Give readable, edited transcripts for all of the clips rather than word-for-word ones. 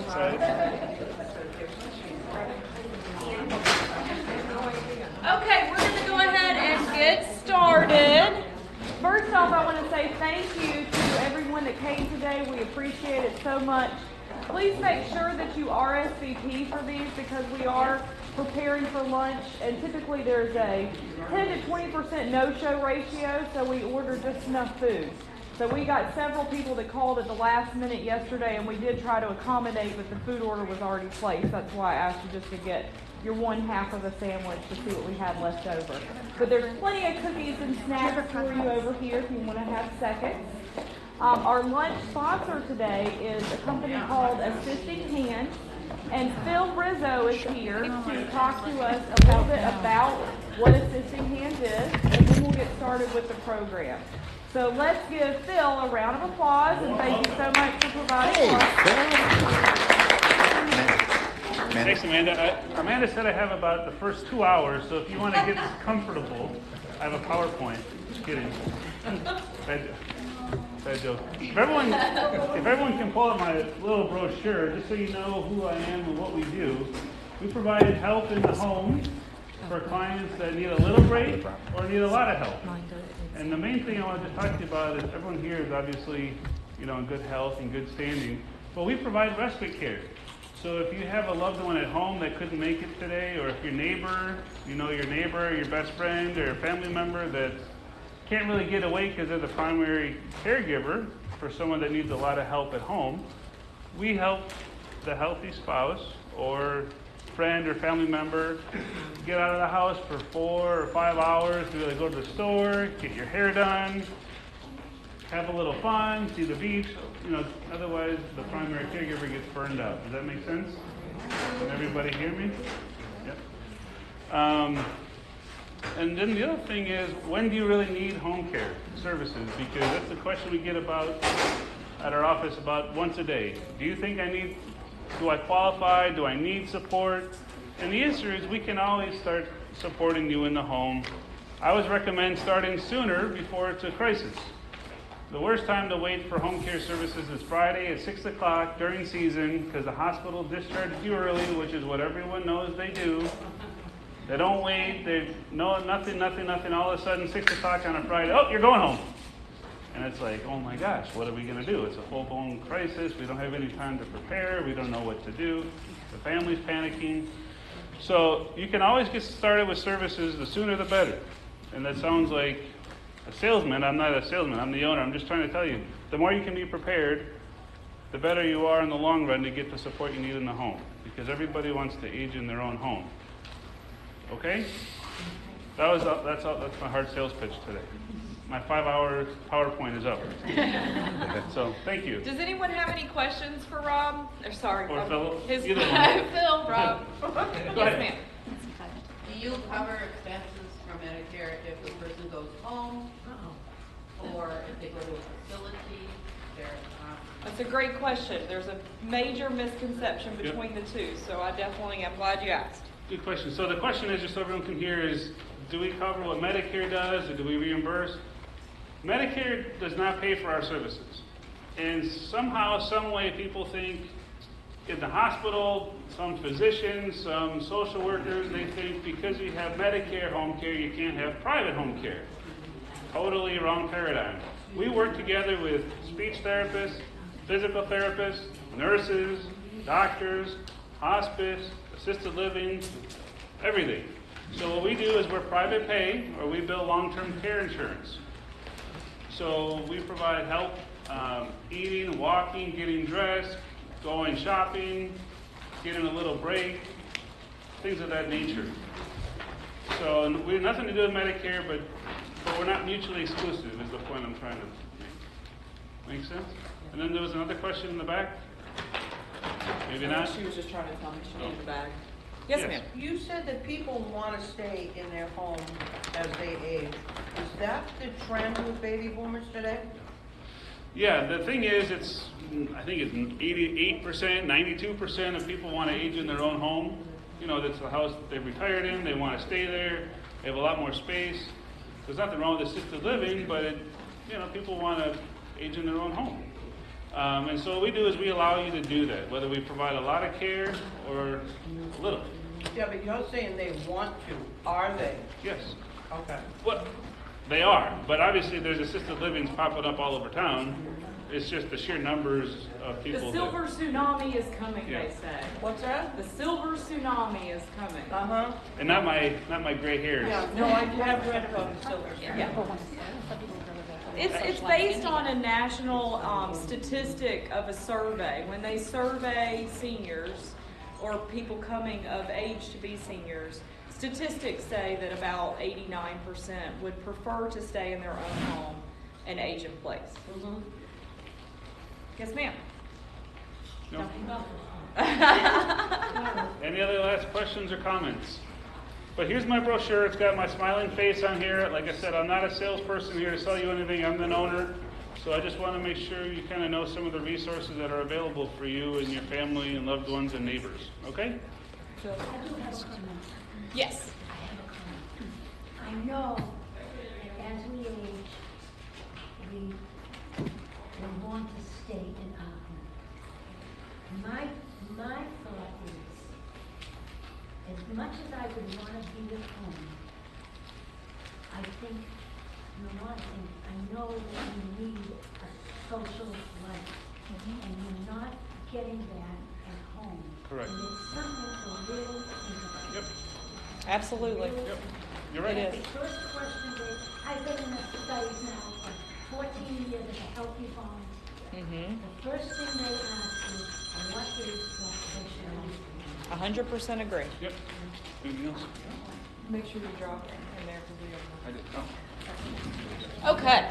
outside. Okay, we're going to go ahead and get started. First off, I want to say thank you to everyone that came today. We appreciate it so much. Please make sure that you RSVP for these because we are preparing for lunch, and typically there's a 10 to 20% no-show ratio, so we order just enough food. So we got several people that called at the last minute yesterday, and we did try to accommodate, but the food order was already placed. That's why I asked you just to get your one half of a sandwich to see what we had left over. But there's plenty of cookies and snacks for you over here if you want to have seconds. Our lunch sponsor today is a company called Assisting Hands, and Phil Rizzo is here to talk to us a little bit about what Assisting Hands is, and then we'll get started with the program. So let's give Phil a round of applause, and thank you so much for providing us. Thanks, Amanda. Amanda said I have about the first 2 hours, so if you want to get comfortable, I have a PowerPoint. Just kidding. Bad joke. If everyone can pull out my little brochure, just so you know who I am and what we do, we provide help in the home for clients that need a little break or need a lot of help. And the main thing I want to talk to you about is everyone here is obviously, in good health and good standing, but we provide respite care. So if you have a loved one at home that couldn't make it today, or if your neighbor, your best friend, or a family member that can't really get away because they're the primary caregiver for someone that needs a lot of help at home, we help the healthy spouse or friend or family member get out of the house for 4 or 5 hours to really go to the store, get your hair done, have a little fun, see the beach. Otherwise the primary caregiver gets burned out. Does that make sense? Can everybody hear me? Yep. And then the other thing is, when do you really need home care services? Because that's the question we get about at our office about once a day. Do I qualify? Do I need support? And the answer is we can always start supporting you in the home. I always recommend starting sooner before it's a crisis. The worst time to wait for home care services is Friday at 6 o'clock during season because the hospital discharges you early, which is what everyone knows they do. They don't wait. They know nothing. All of a sudden, 6 o'clock on a Friday, oh, you're going home. And it's like, oh my gosh, what are we going to do? It's a full-blown crisis. We don't have any time to prepare. We don't know what to do. The family's panicking. So you can always get started with services. The sooner the better. And that sounds like a salesman. I'm not a salesman. I'm the owner. I'm just trying to tell you, the more you can be prepared, the better you are in the long run to get the support you need in the home. Because everybody wants to age in their own home. Okay? That's my hard sales pitch today. My 5-hour PowerPoint is up. So, thank you. Does anyone have any questions for Rob? Or Or Phil. Phil, Rob. Yes, ma'am. Do you cover expenses for Medicare if the person goes home or if they go to a facility? That's a great question. There's a major misconception between the two, so I'm glad you asked. Good question. So the question is, just so everyone can hear, is do we cover what Medicare does or do we reimburse? Medicare does not pay for our services. And somehow, some way, people think in the hospital, some physicians, some social workers, they think because you have Medicare home care, you can't have private home care. Totally wrong paradigm. We work together with speech therapists, physical therapists, nurses, doctors, hospice, assisted living, everything. So what we do is we're private pay, or we bill long-term care insurance. So we provide help eating, walking, getting dressed, going shopping, getting a little break, things of that nature. So we have nothing to do with Medicare, but we're not mutually exclusive is the point I'm trying to make. Make sense? And then there was another question in the back? Maybe not? She was just trying to tell me she needed the bag. Yes, ma'am. You said that people want to stay in their home as they age. Is that the trend with baby boomers today? Yeah, the thing is, I think it's 88%, 92% of people want to age in their own home. That's the house that they've retired in. They want to stay there. They have a lot more space. There's nothing wrong with assisted living, but people want to age in their own home. And so what we do is we allow you to do that, whether we provide a lot of care or a little. Yeah, but you're saying they want to, are they? Yes. Okay. What? They are, but obviously there's assisted livings popping up all over town. It's just the sheer numbers of The people. silver tsunami is coming, Yeah. they say. What's that? The silver tsunami is coming. Uh-huh. And not my gray hairs. Yeah, no, I have read about the silver. Yeah. It's based on a national statistic of a survey. When they survey seniors or people coming of age to be seniors, statistics say that about 89% would prefer to stay in their own home and age in place. Mhm. Yes, ma'am. No? Any other last questions or comments? But here's my brochure. It's got my smiling face on here. Like I said, I'm not a salesperson here to sell you anything. I'm an owner. So I just want to make sure you kind of know some of the resources that are available for you and your family and loved ones and neighbors. Okay? Yes. I know that as we age, we want to stay in our home. My thought is, as much as I would want to be at home, I think, I know that you need a social life, and you're not getting that at home. Correct. And it's something to really think about. Yep. Absolutely. Yep. You're right. It is. The first question is, I've been in a study now for 14 years as a healthy volunteer. Mm-hmm. The first thing they ask is, what is your social life? 100% agree. Yep. Anything else? Make sure you drop it in there because we I did. Oh. Okay.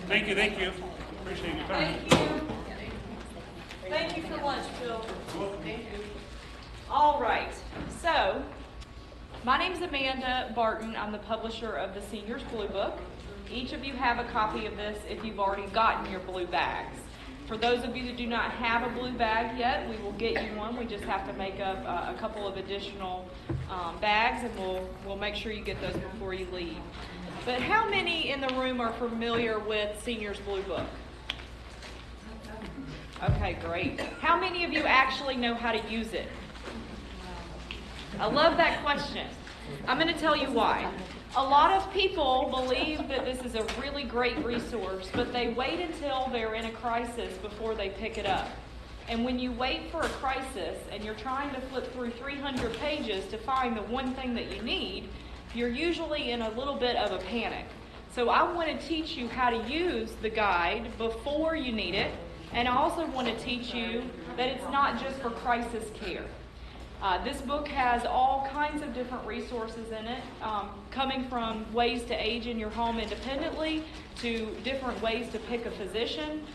Thank you. Appreciate your time. Thank you. Thank you for lunch, Bill. All right. So, my name's Amanda Barton. I'm the publisher of the Seniors Blue Book. Each of you have a copy of this if you've already gotten your blue bags. For those of you that do not have a blue bag yet, we will get you one. We just have to make up a couple of additional bags, and we'll make sure you get those before you leave. But how many in the room are familiar with Seniors Blue Book? Okay, great. How many of you actually know how to use it? I love that question. I'm going to tell you why. A lot of people believe that this is a really great resource, but they wait until they're in a crisis before they pick it up. And when you wait for a crisis and you're trying to flip through 300 pages to find the one thing that you need, you're usually in a little bit of a panic. So I want to teach you how to use the guide before you need it, and I also want to teach you that it's not just for crisis care. This book has all kinds of different resources in it, coming from ways to age in your home independently to different ways to pick a physician.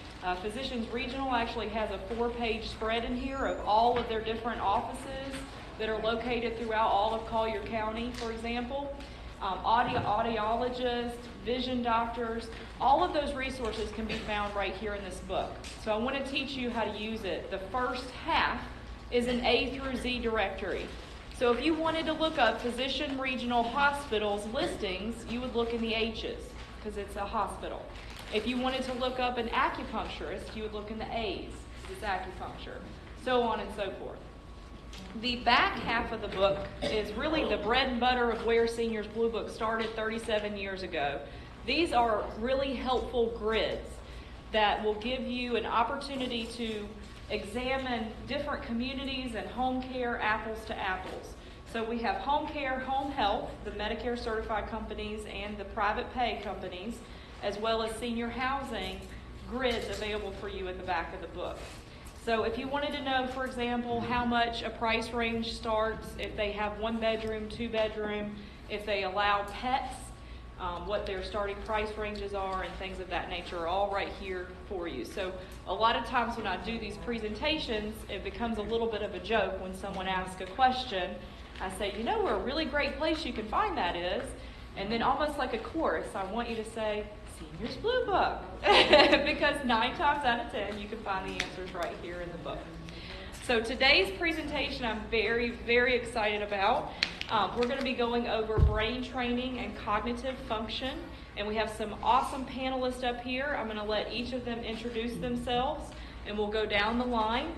Physicians Regional actually has a 4-page spread in here of all of their different offices that are located throughout all of Collier County, for example. Audiologists, vision doctors, all of those resources can be found right here in this book. So I want to teach you how to use it. The first half is an A through Z directory. So if you wanted to look up physician regional hospitals listings, you would look in the H's because it's a hospital. If you wanted to look up an acupuncturist, you would look in the A's because it's acupuncture, so on and so forth. The back half of the book is really the bread and butter of where Seniors Blue Book started 37 years ago. These are really helpful grids that will give you an opportunity to examine different communities and home care apples to apples. So we have home care, home health, the Medicare certified companies and the private pay companies, as well as senior housing grids available for you at the back of the book. So if you wanted to know, for example, how much a price range starts, if they have 1 bedroom, 2 bedroom, if they allow pets, what their starting price ranges are and things of that nature are all right here for you. So a lot of times when I do these presentations, it becomes a little bit of a joke when someone asks a question. I say, you know where a really great place you can find that is? And then almost like a chorus, I want you to say, Seniors Blue Book. Because 9 times out of 10, you can find the answers right here in the book. So today's presentation I'm very, very excited about. We're going to be going over brain training and cognitive function And we have some awesome panelists up here. I'm going to let each of them introduce themselves, and we'll go down the line.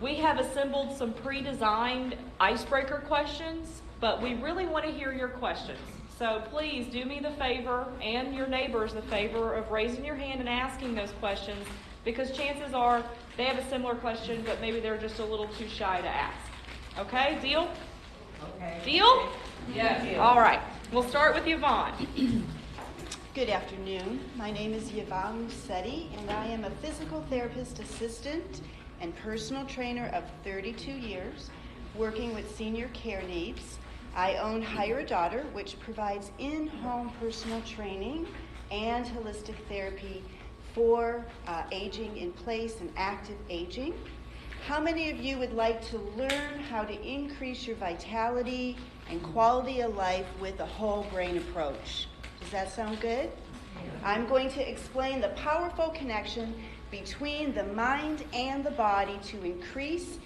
We have assembled some pre-designed icebreaker questions, but we really want to hear your questions. So please do me the favor and your neighbors the favor of raising your hand and asking those questions, because chances are they have a similar question, but maybe they're just a little too shy to ask. Okay, deal? Okay. Deal? Yeah. All right, we'll start with Yvonne. Good afternoon. My name is Yvonne Musetti, and I am a physical therapist assistant and personal trainer of 32 years, working with senior care needs. I own Hire a Daughter, which provides in-home personal training and holistic therapy for aging in place and active aging. How many of you would like to learn how to increase your vitality and quality of life with a whole brain approach? Does that sound good? I'm going to explain the powerful connection between the mind and the body to increase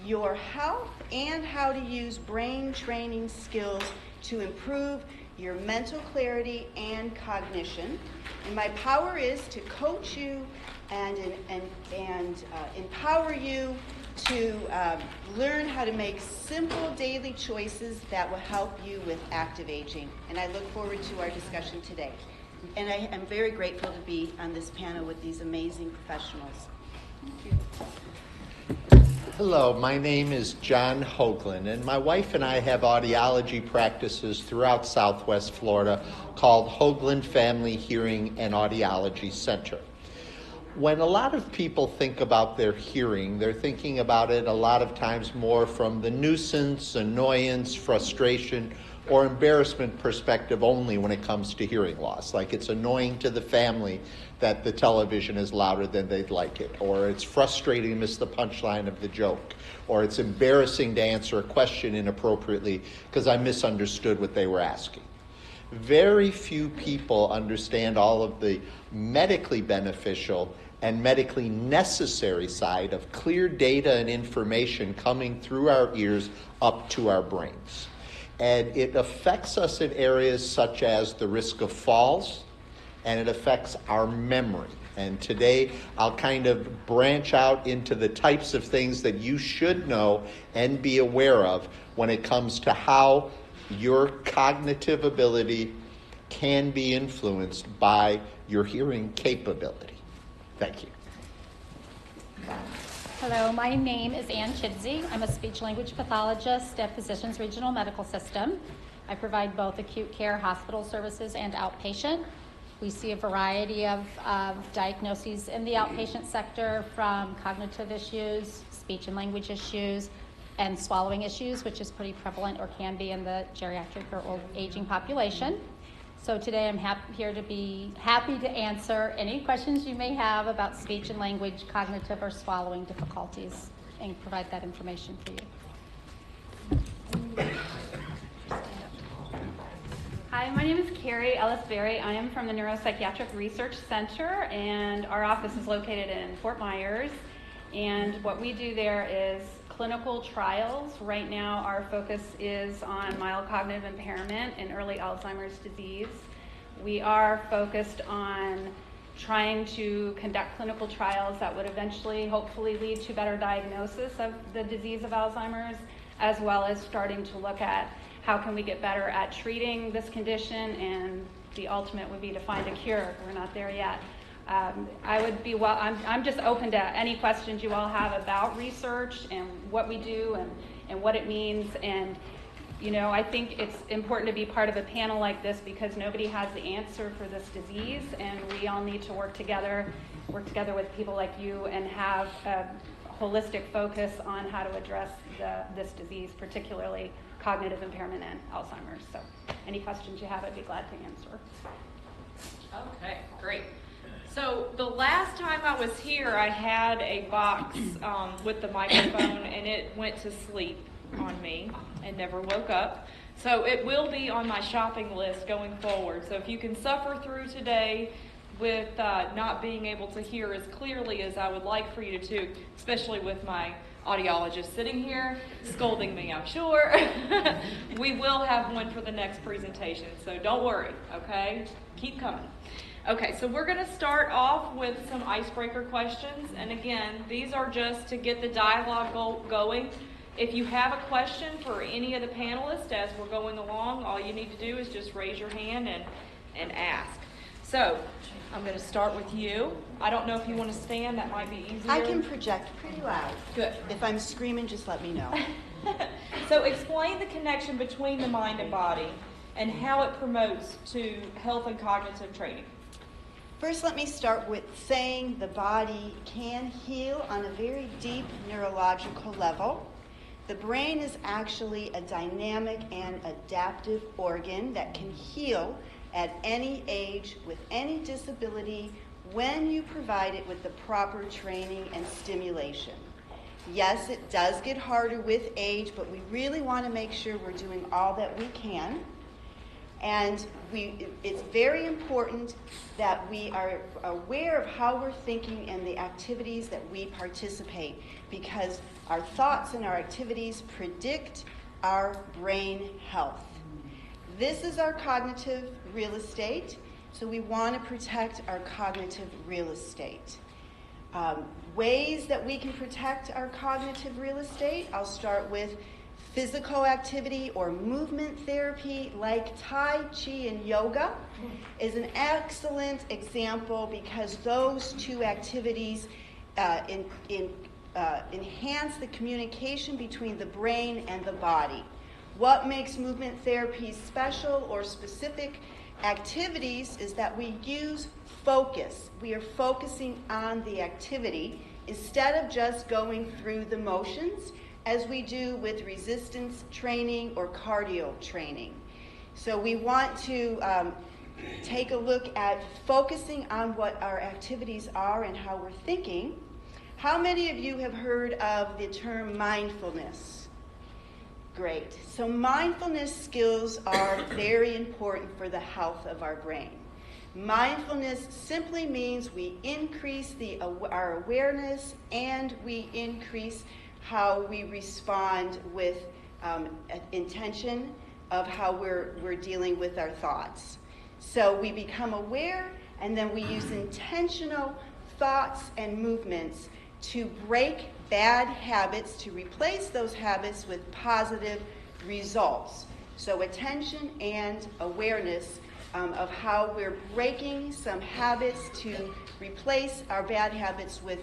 your health and how to use brain training skills to improve your mental clarity and cognition. And my power is to coach you and empower you to learn how to make simple daily choices that will help you with active aging. And I look forward to our discussion today. And I am very grateful to be on this panel with these amazing professionals. Thank you. Hello, my name is John Hoagland, and my wife and I have audiology practices throughout Southwest Florida called Hoagland Family Hearing and Audiology Center. When a lot of people think about their hearing, they're thinking about it a lot of times more from the nuisance, annoyance, frustration, or embarrassment perspective only when it comes to hearing loss. Like it's annoying to the family that the television is louder than they'd like it, or it's frustrating to miss the punchline of the joke, or it's embarrassing to answer a question inappropriately because I misunderstood what they were asking. Very few people understand all of the medically beneficial and medically necessary side of clear data and information coming through our ears up to our brains. And it affects us in areas such as the risk of falls, and it affects our memory. And today I'll kind of branch out into the types of things that you should know and be aware of when it comes to how your cognitive ability can be influenced by your hearing capability. Thank you. Hello, my name is Ann Chidsey. I'm a speech-language pathologist at Physicians Regional Medical System. I provide both acute care hospital services and outpatient. We see a variety of diagnoses in the outpatient sector, from cognitive issues, speech and language issues, and swallowing issues, which is pretty prevalent or can be in the geriatric or old aging population. So today I'm here to be happy to answer any questions you may have about speech and language, cognitive or swallowing difficulties, and provide that information for you. Hi, my name is Carrie Ellis-Berry. I am from the Neuropsychiatric Research Center, and our office is located in Fort Myers. And what we do there is clinical trials. Right now, our focus is on mild cognitive impairment and early Alzheimer's disease. We are focused on trying to conduct clinical trials that would eventually, hopefully, lead to better diagnosis of the disease of Alzheimer's, as well as starting to look at how can we get better at treating this condition, and the ultimate would be to find a cure. We're not there yet. I'm just open to any questions you all have about research and what we do and what it means. And, you know, I think it's important to be part of a panel like this because nobody has the answer for this disease, and we all need to work together with people like you and have a holistic focus on how to address this disease, particularly cognitive impairment and Alzheimer's. So any questions you have, I'd be glad to answer. Okay, great. So the last time I was here, I had a box with the microphone, and it went to sleep on me and never woke up. So it will be on my shopping list going forward. So if you can suffer through today, with not being able to hear as clearly as I would like for you to, especially with my audiologist sitting here scolding me, I'm sure. We will have one for the next presentation, so don't worry, okay? Keep coming. Okay, so we're going to start off with some icebreaker questions, and again, these are just to get the dialogue going. If you have a question for any of the panelists as we're going along, all you need to do is just raise your hand and ask. So, I'm going to start with you. I don't know if you want to stand, that might be easier. I can project pretty loud. Good. If I'm screaming, just let me know. So explain the connection between the mind and body and how it promotes to health and cognitive training. First, let me start with saying the body can heal on a very deep neurological level. The brain is actually a dynamic and adaptive organ that can heal at any age with any disability when you provide it with the proper training and stimulation. Yes, it does get harder with age, but we really want to make sure we're doing all that we can. And it's very important that we are aware of how we're thinking and the activities that we participate, because our thoughts and our activities predict our brain health. This is our cognitive real estate, so we want to protect our cognitive real estate. Ways that we can protect our cognitive real estate, I'll start with physical activity or movement therapy like Tai Chi and yoga is an excellent example because those two activities enhance the communication between the brain and the body. What makes movement therapy special or specific activities is that we use focus. We are focusing on the activity instead of just going through the motions as we do with resistance training or cardio training. So we want to take a look at focusing on what our activities are and how we're thinking. How many of you have heard of the term mindfulness? Great. So mindfulness skills are very important for the health of our brain. Mindfulness simply means we increase our awareness and we increase how we respond with intention of how we're dealing with our thoughts. So we become aware and then we use intentional thoughts and movements to break bad habits, to replace those habits with positive results. So attention and awareness of how we're breaking some habits to replace our bad habits with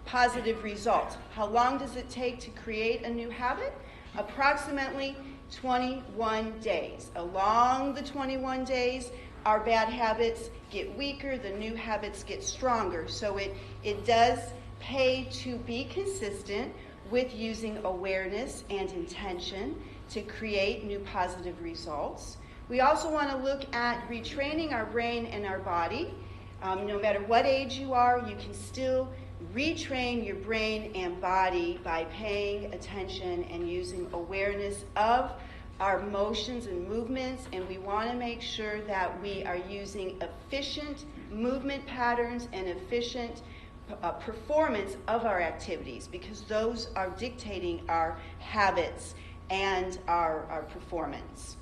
positive results. How long does it take to create a new habit? Approximately 21 days. Along the 21 days, our bad habits get weaker, the new habits get stronger. So it does pay to be consistent with using awareness and intention to create new positive results. We also want to look at retraining our brain and our body. No matter what age you are, you can still retrain your brain and body by paying attention and using awareness of our motions and movements, and we want to make sure that we are using efficient movement patterns and efficient performance of our activities, because those are dictating our habits and our performance.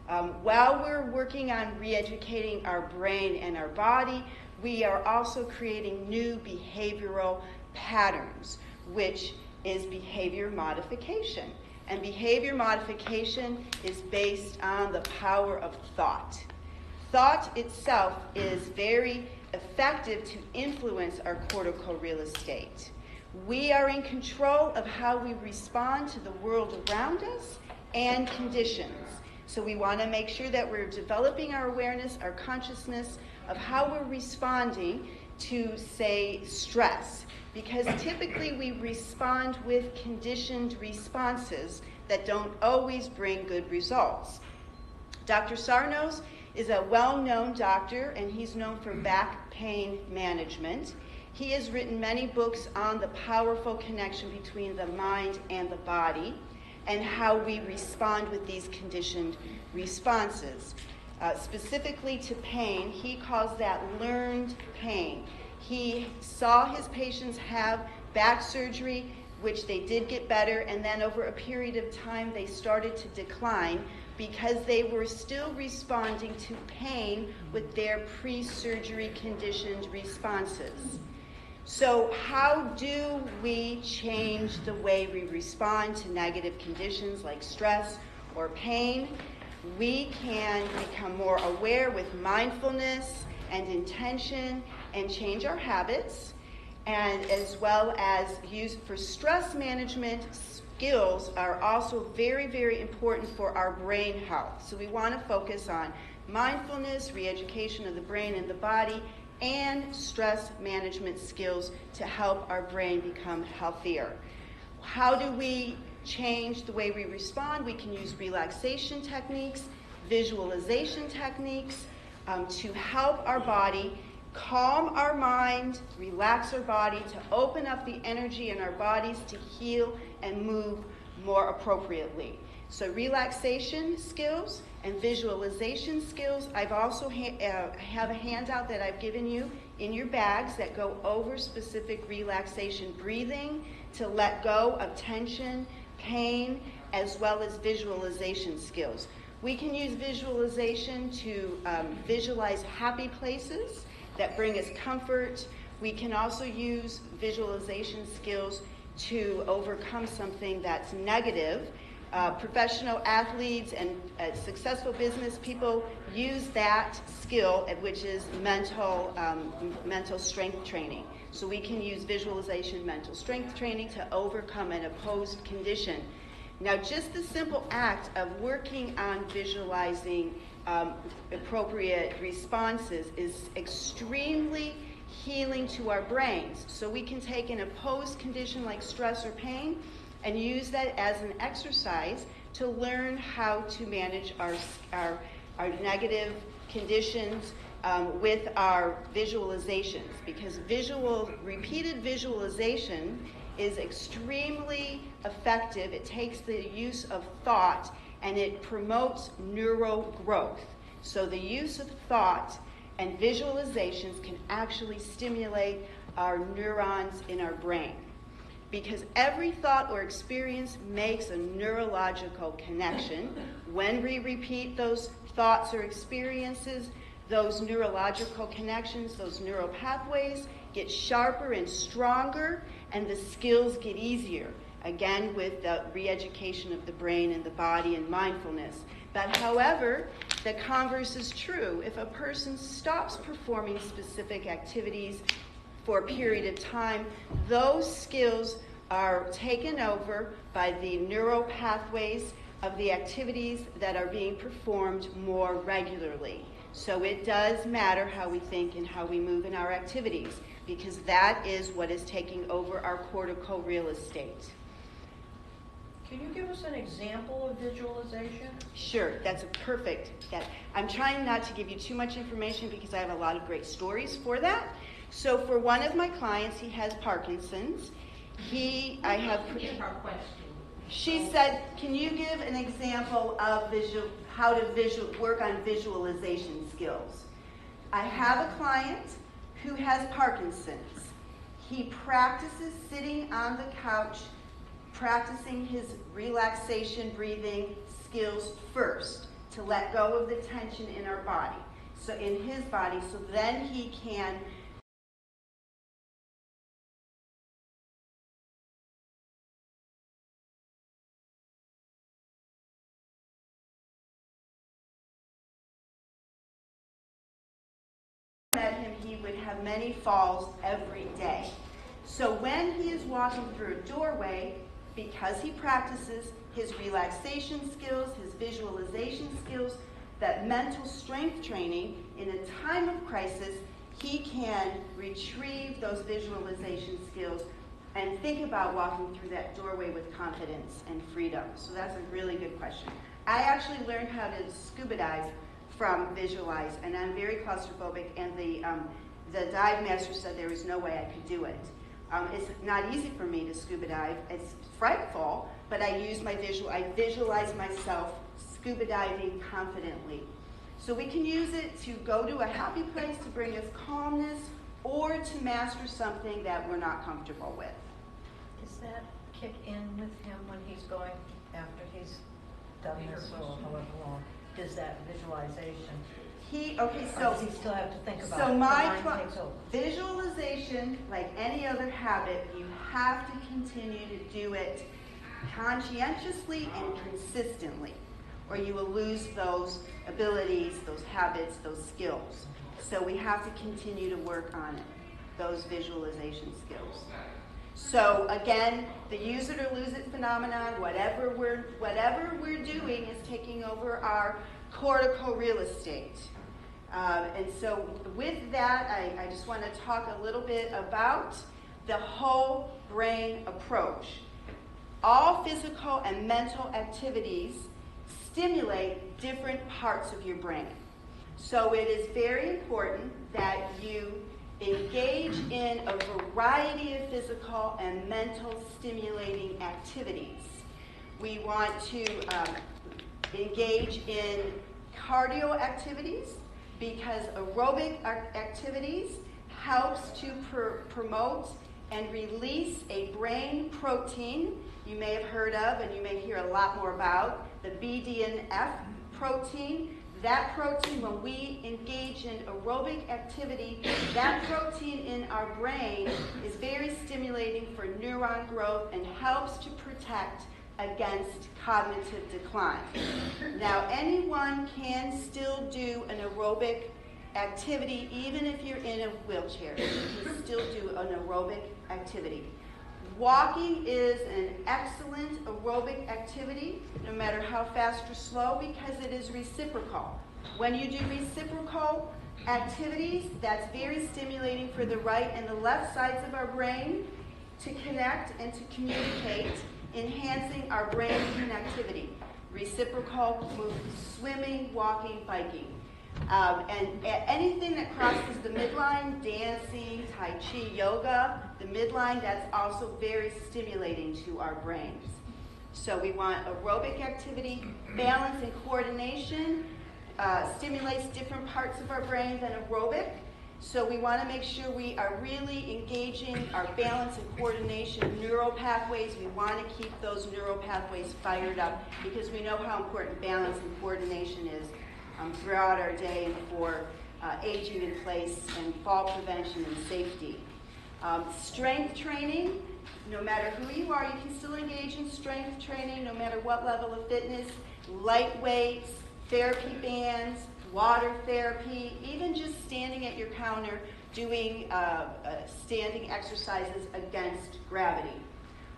While we're working on re-educating our brain and our body, we are also creating new behavioral patterns, which is behavior modification. And behavior modification is based on the power of thought. Thought itself is very effective to influence our cortical real estate. We are in control of how we respond to the world around us and conditions. So we want to make sure that we're developing our awareness, our consciousness of how we're responding to, say, stress. Because typically we respond with conditioned responses that don't always bring good results. Dr. Sarnos is a well-known doctor, and he's known for back pain management. He has written many books on the powerful connection between the mind and the body and how we respond with these conditioned responses. specifically to pain. He calls that learned pain. He saw his patients have back surgery, which they did get better, and then over a period of time they started to decline because they were still responding to pain with their pre-surgery conditioned responses. So how do we change the way we respond to negative conditions like stress or pain? We can become more aware with mindfulness and intention and change our habits, and as well as use for stress management skills are also very, very important for our brain health. So we want to focus on mindfulness, re-education of the brain and the body, and stress management skills to help our brain become healthier. How do we change the way we respond? We can use relaxation techniques, visualization techniques to help our body calm our mind, relax our body, to open up the energy in our bodies to heal and move more appropriately. So relaxation skills and visualization skills. I've also have a handout that I've given you in your bags that go over specific relaxation breathing to let go of tension, pain, as well as visualization skills. We can use visualization to visualize happy places that bring us comfort. We can also use visualization skills to overcome something that's negative. Professional athletes and successful business people use that skill, which is mental strength training. So we can use visualization, mental strength training to overcome an opposed condition. Now, just the simple act of working on visualizing appropriate responses is extremely healing to our brains. So we can take an opposed condition like stress or pain and use that as an exercise to learn how to manage our negative conditions with our visualizations, because repeated visualization is extremely effective. It takes the use of thought and it promotes neural growth. So the use of thought and visualizations can actually stimulate our neurons in our brain, because every thought or experience makes a neurological connection. When we repeat those thoughts or experiences, those neurological connections, those neural pathways get sharper and stronger, and the skills get easier. Again, with the re-education of the brain and the body and mindfulness. But however, the converse is true. If a person stops performing specific activities for a period of time, those skills are taken over by the neural pathways of the activities that are being performed more regularly. So it does matter how we think and how we move in our activities, because that is what is taking over our cortical real estate. Can you give us an example of visualization? Sure, that's a perfect. I'm trying not to give you too much information because I have a lot of great stories for that. So for one of my clients, he has Parkinson's. She said, can you give an example of how to work on visualization skills? I have a client who has Parkinson's. He practices sitting on the couch, practicing his relaxation breathing skills first to let go of the tension in our body. So in his body, so then he can met him, he would have many falls every day. So when he is walking through a doorway, because he practices his relaxation skills, his visualization skills, that mental strength training, in a time of crisis, he can retrieve those visualization skills and think about walking through that doorway with confidence and freedom. So that's a really good question. I actually learned how to scuba dive from Visualize, and I'm very claustrophobic, and the dive master said there was no way I could do it. It's not easy for me to scuba dive. It's frightful, but I visualize myself scuba diving confidently. So we can use it to go to a happy place to bring us calmness or to master something that we're not comfortable with. Does that kick in with him when he's going, after he's done this for however long? Does that visualization, or does he still have to think about it? So The my mind takes over. visualization, like any other habit, you have to continue to do it conscientiously and consistently, or you will lose those abilities, those habits, those skills. So we have to continue to work on it, those visualization skills. So again, the use it or lose it phenomenon, whatever we're doing is taking over our cortical real estate. And so with that, I just want to talk a little bit about the whole brain approach. All physical and mental activities stimulate different parts of your brain. So it is very important that you engage in a variety of physical and mental stimulating activities. We want to engage in cardio activities because aerobic activities helps to promote and release a brain protein you may have heard of and you may hear a lot more about, the BDNF protein. That protein, when we engage in aerobic activity, that protein in our brain is very stimulating for neuron growth and helps to protect against cognitive decline. Now, anyone can still do an aerobic activity, even if you're in a wheelchair. You can still do an aerobic activity. Walking is an excellent aerobic activity, no matter how fast or slow, because it is reciprocal. When you do reciprocal activities, that's very stimulating for the right and the left sides of our brain to connect and to communicate, enhancing our brain connectivity. Reciprocal moves, swimming, walking, biking. And anything that crosses the midline, dancing, Tai Chi, yoga, the midline, that's also very stimulating to our brains. So we want aerobic activity, balance and coordination, stimulates different parts of our brain than aerobic. So we want to make sure we are really engaging our balance and coordination neural pathways. We want to keep those neural pathways fired up because we know how important balance and coordination is throughout our day and for aging in place and fall prevention and safety. Strength training, no matter who you are, you can still engage in strength training no matter what level of fitness. Light weights, therapy bands, water therapy, even just standing at your counter doing standing exercises against gravity.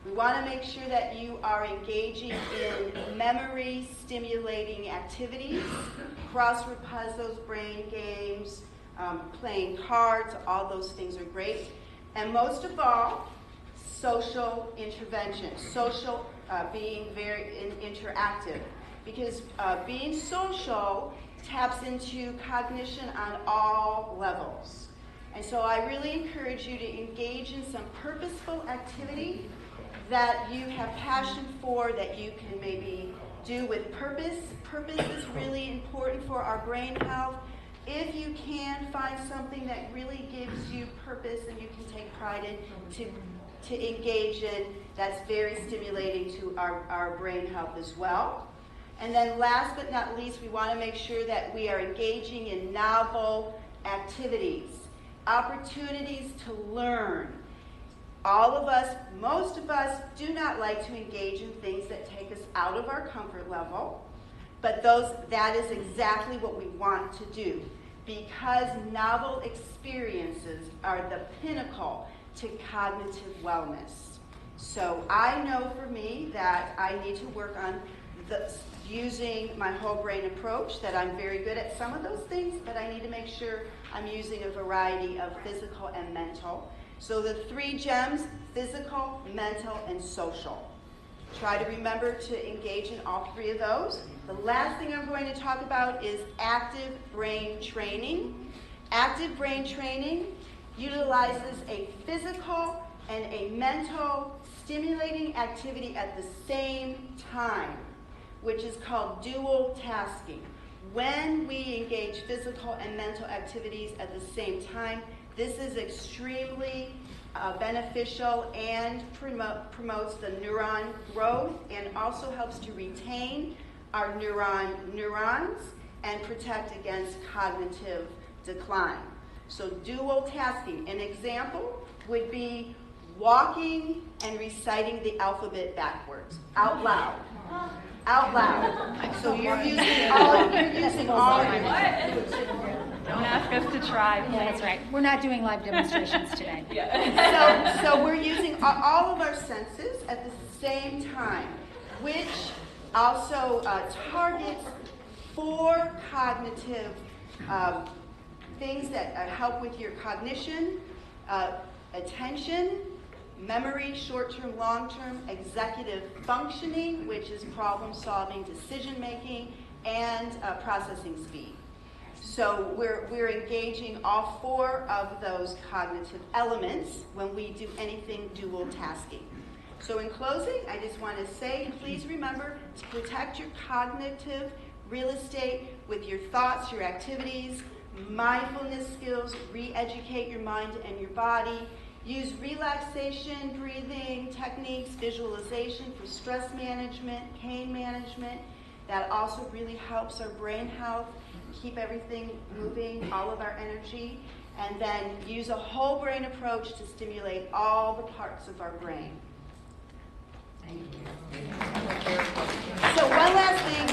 We want to make sure that you are engaging in memory stimulating activities, crossword puzzles, brain games, playing cards, all those things are great. And most of all, social intervention, being very interactive. Because being social taps into cognition on all levels. And so I really encourage you to engage in some purposeful activity that you have passion for, that you can maybe do with purpose. Purpose is really important for our brain health. If you can find something that really gives you purpose and you can take pride in to engage in, that's very stimulating to our brain health as well. And then last but not least, we want to make sure that we are engaging in novel activities, opportunities to learn. All of us, most of us, do not like to engage in things that take us out of our comfort level, but that is exactly what we want to do, because novel experiences are the pinnacle to cognitive wellness. So I know for me that I need to work on using my whole brain approach, that I'm very good at some of those things, but I need to make sure I'm using a variety of physical and mental. So the 3 gems, physical, mental, and social. Try to remember to engage in all 3 of those. The last thing I'm going to talk about is active brain training. Active brain training utilizes a physical and a mental stimulating activity at the same time, which is called dual tasking. When we engage physical and mental activities at the same time, this is extremely beneficial and promotes the neuron growth and also helps to retain our neurons and protect against cognitive decline. So dual tasking. An example would be walking and reciting the alphabet backwards, out loud. Out loud. So you're using all your... Don't ask us to try. That's right. We're not doing live demonstrations today. So we're using all of our senses at the same time, which also targets 4 cognitive things that help with your cognition, attention, memory, short-term, long-term, executive functioning, which is problem-solving, decision-making, and processing speed. So we're engaging all 4 of those cognitive elements when we do anything dual tasking. So in closing, I just want to say, please remember to protect your cognitive real estate with your thoughts, your activities, mindfulness skills, re-educate your mind and your body. Use relaxation, breathing techniques, visualization for stress management, pain management. That also really helps our brain health, keep everything moving, all of our energy. And then use a whole brain approach to stimulate all the parts of our brain. So one last thing,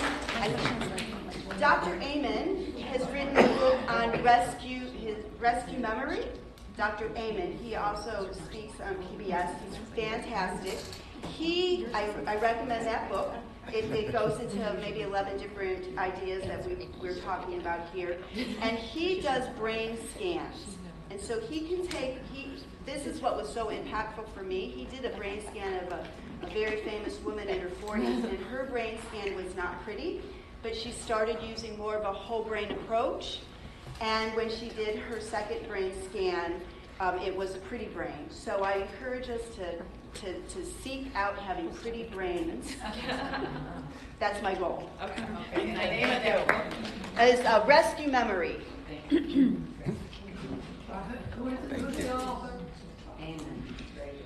Dr. Amen has written a book on his rescue memory. Dr. Amen, he also speaks on PBS. He's fantastic. I recommend that book. It goes into maybe 11 different ideas that we're talking about here. And he does brain scans. And so he can this is what was so impactful for me. He did a brain scan of a very famous woman in her 40s, and her brain scan was not pretty, but she started using more of a whole brain approach. And when she did her second brain scan, it was a pretty brain. So I encourage us to seek out having pretty brains. That's my goal. Okay. As a rescue memory.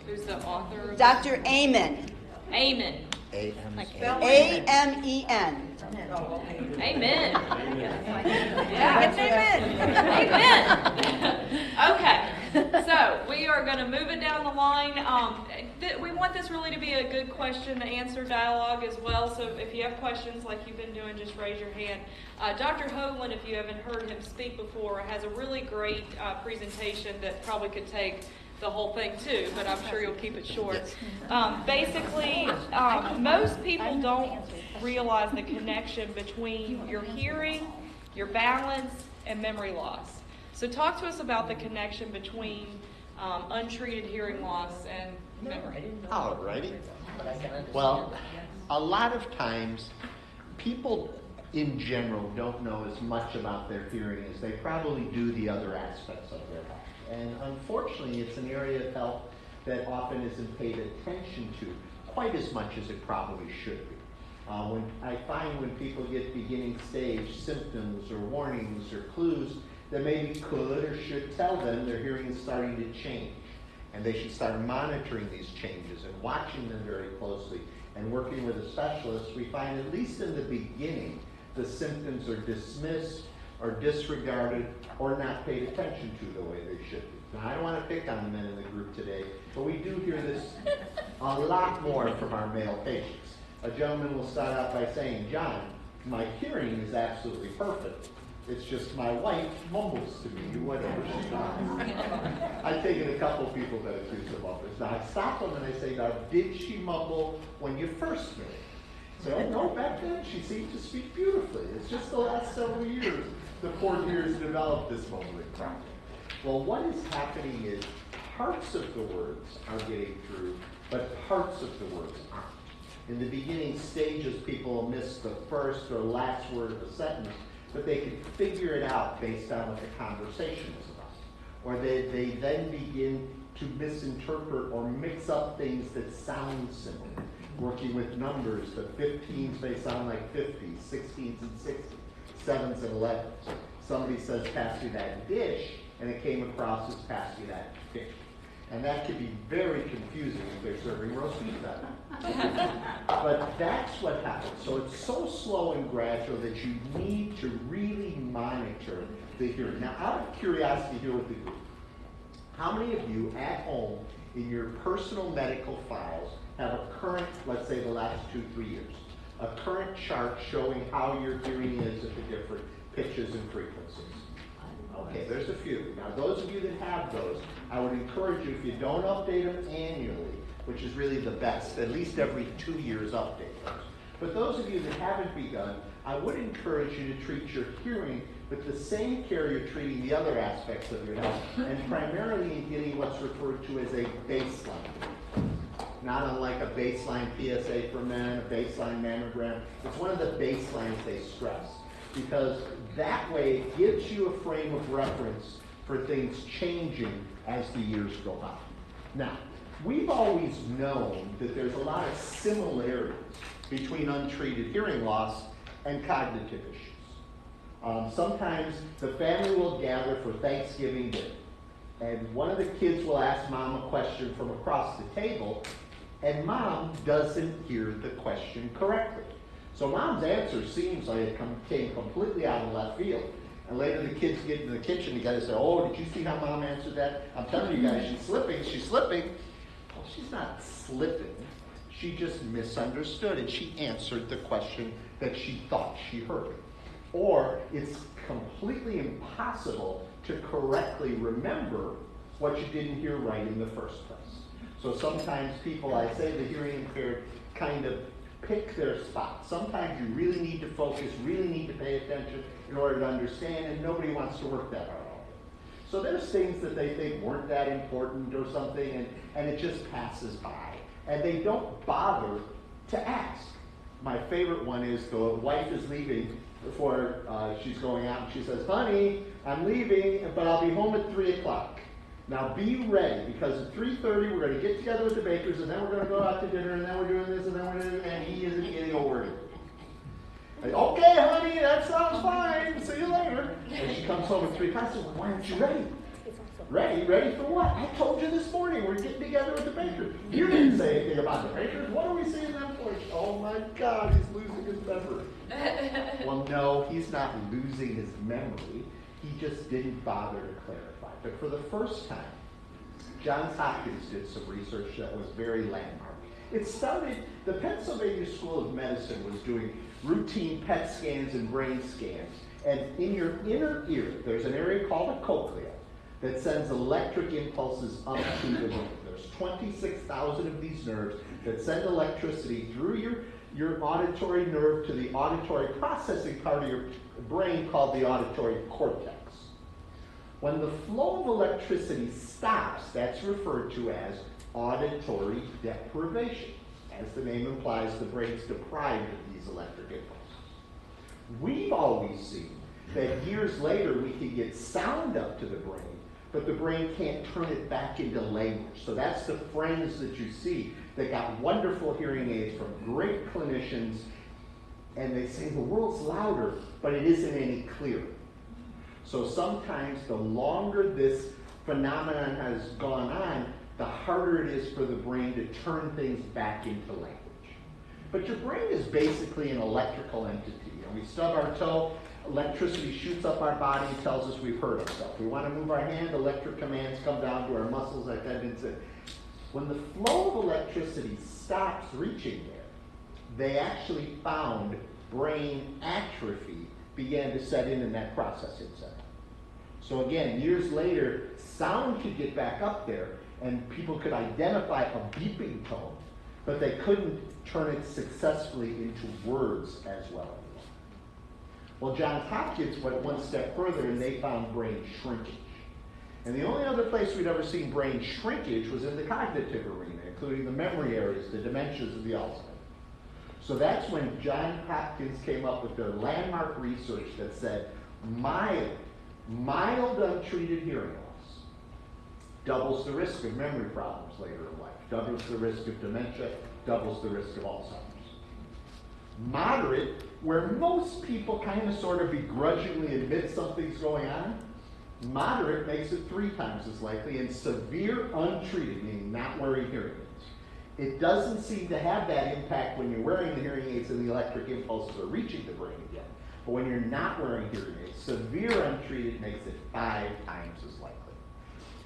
Who's the author? Dr. Amen. Amen. A-M-E-N. Amen. Yeah, it's amen. Okay, so we are going to move it down the line. We want this really to be a good question and answer dialogue as well. So if you have questions like you've been doing, just raise your hand. Dr. Hoagland, if you haven't heard him speak before, has a really great presentation that probably could take the whole thing too, but I'm sure you'll keep it short. Basically, most people don't realize the connection between your hearing, your balance, and memory loss. So talk to us about the connection between untreated hearing loss and memory. Alrighty. Well, a lot of times people in general don't know as much about their hearing as they probably do the other aspects of their health. And unfortunately, it's an area of health that often isn't paid attention to quite as much as it probably should be. When people get beginning stage symptoms or warnings or clues that maybe could or should tell them their hearing is starting to change, and they should start monitoring these changes and watching them very closely and working with a specialist, we find at least in the beginning the symptoms are dismissed or disregarded or not paid attention to the way they should be. Now, I don't want to pick on the men in the group today, but we do hear this a lot more from our male patients. A gentleman will start out by saying, "John, my hearing is absolutely perfect. It's just my wife mumbles to me whatever she wants." I've taken a couple people that accuse of this. Now, I stop them and I say, "Now, did she mumble when you first met her?" Say, "Oh, no, back then she seemed to speak beautifully. It's just the last several years the poor dear has developed this mumbling problem." Well, what is happening is parts of the words are getting through, but parts of the words aren't. In the beginning stages, people will miss the first or last word of a sentence, but they can figure it out based on what the conversation is about. Or they then begin to misinterpret or mix up things that sound similar. Working with numbers, the 15s may sound like 50s, 16s and 60s. 7s and 11s. Somebody says, pass me that dish, and it came across as pass me that fish. And that can be very confusing if they're serving roast beef that way. But that's what happens. So it's so slow and gradual that you need to really monitor the hearing. Now, out of curiosity here with the group, how many of you at home in your personal medical files have a current, let's say the last 2-3 years, a current chart showing how your hearing is at the different pitches and frequencies? Okay, there's a few. Now, those of you that have those, I would encourage you, if you don't update them annually, which is really the best, at least every 2 years update those. But those of you that haven't begun, I would encourage you to treat your hearing with the same care you're treating the other aspects of your health, and primarily in getting what's referred to as a baseline. Not unlike a baseline PSA for men, a baseline mammogram. It's one of the baselines they stress, because that way it gives you a frame of reference for things changing as the years go by. Now, we've always known that there's a lot of similarities between untreated hearing loss and cognitive issues. Sometimes the family will gather for Thanksgiving dinner, and one of the kids will ask mom a question from across the table, and mom doesn't hear the question correctly. So mom's answer seems like it came completely out of left field. And later the kids get in the kitchen, you guys say, oh, did you see how mom answered that? I'm telling you guys, she's slipping. Well, she's not slipping. She just misunderstood, and she answered the question that she thought she heard. Or it's completely impossible to correctly remember what you didn't hear right in the first place. So sometimes people, I say the hearing impaired, kind of pick their spot. Sometimes you really need to focus, really need to pay attention in order to understand, and nobody wants to work that hard all day. So there's things that they think weren't that important or something, and it just passes by. And they don't bother to ask. My favorite one is the wife is leaving before she's going out, and she says, honey, I'm leaving, but I'll be home at 3 o'clock. Now be ready, because at 3:30 we're going to get together with the bakers, and then we're going to go out to dinner, and then we're doing this, and then we're doing this, and he isn't getting a word. Like, okay, honey, that sounds fine. See you later. And she comes home at 3 o'clock. I said, well, why aren't you ready? Ready for what? I told you this morning we're getting together with the bakers. You didn't say anything about the bakers. What are we seeing them for? Oh my God, he's losing his memory. Well, no, he's not losing his memory. He just didn't bother to clarify. But for the first time, Johns Hopkins did some research that was very landmark. It started, the Pennsylvania School of Medicine was doing routine PET scans and brain scans. And in your inner ear, there's an area called a cochlea that sends electric impulses up to the brain. There's 26,000 of these nerves that send electricity through your auditory nerve to the auditory processing part of your brain called the auditory cortex. When the flow of electricity stops, that's referred to as auditory deprivation. As the name implies, the brain's deprived of these electric impulses. We've always seen that years later we can get sound up to the brain, but the brain can't turn it back into language. So that's the friends that you see that got wonderful hearing aids from great clinicians, and they say the world's louder, but it isn't any clearer. So sometimes the longer this phenomenon has gone on, the harder it is for the brain to turn things back into language. But your brain is basically an electrical entity. And we stub our toe, electricity shoots up our body and tells us we've hurt ourselves. We want to move our hand, electric commands come down to our muscles, our tendons. When the flow of electricity stops reaching there, they actually found brain atrophy began to set in that processing center. So again, years later, sound could get back up there, and people could identify a beeping tone, but they couldn't turn it successfully into words as well anymore. Well, Johns Hopkins went one step further, and they found brain shrinkage. And the only other place we'd ever seen brain shrinkage was in the cognitive arena, including the memory areas, the dementias, and the Alzheimer's. So that's when Johns Hopkins came up with their landmark research that said mild untreated hearing loss doubles the risk of memory problems later in life, doubles the risk of dementia, doubles the risk of Alzheimer's. Moderate, where most people kind of sort of begrudgingly admit something's going on, moderate makes it 3 times as likely, and severe untreated, meaning not wearing hearing aids. It doesn't seem to have that impact when you're wearing the hearing aids and the electric impulses are reaching the brain again. But when you're not wearing hearing aids, severe untreated makes it 5 times as likely.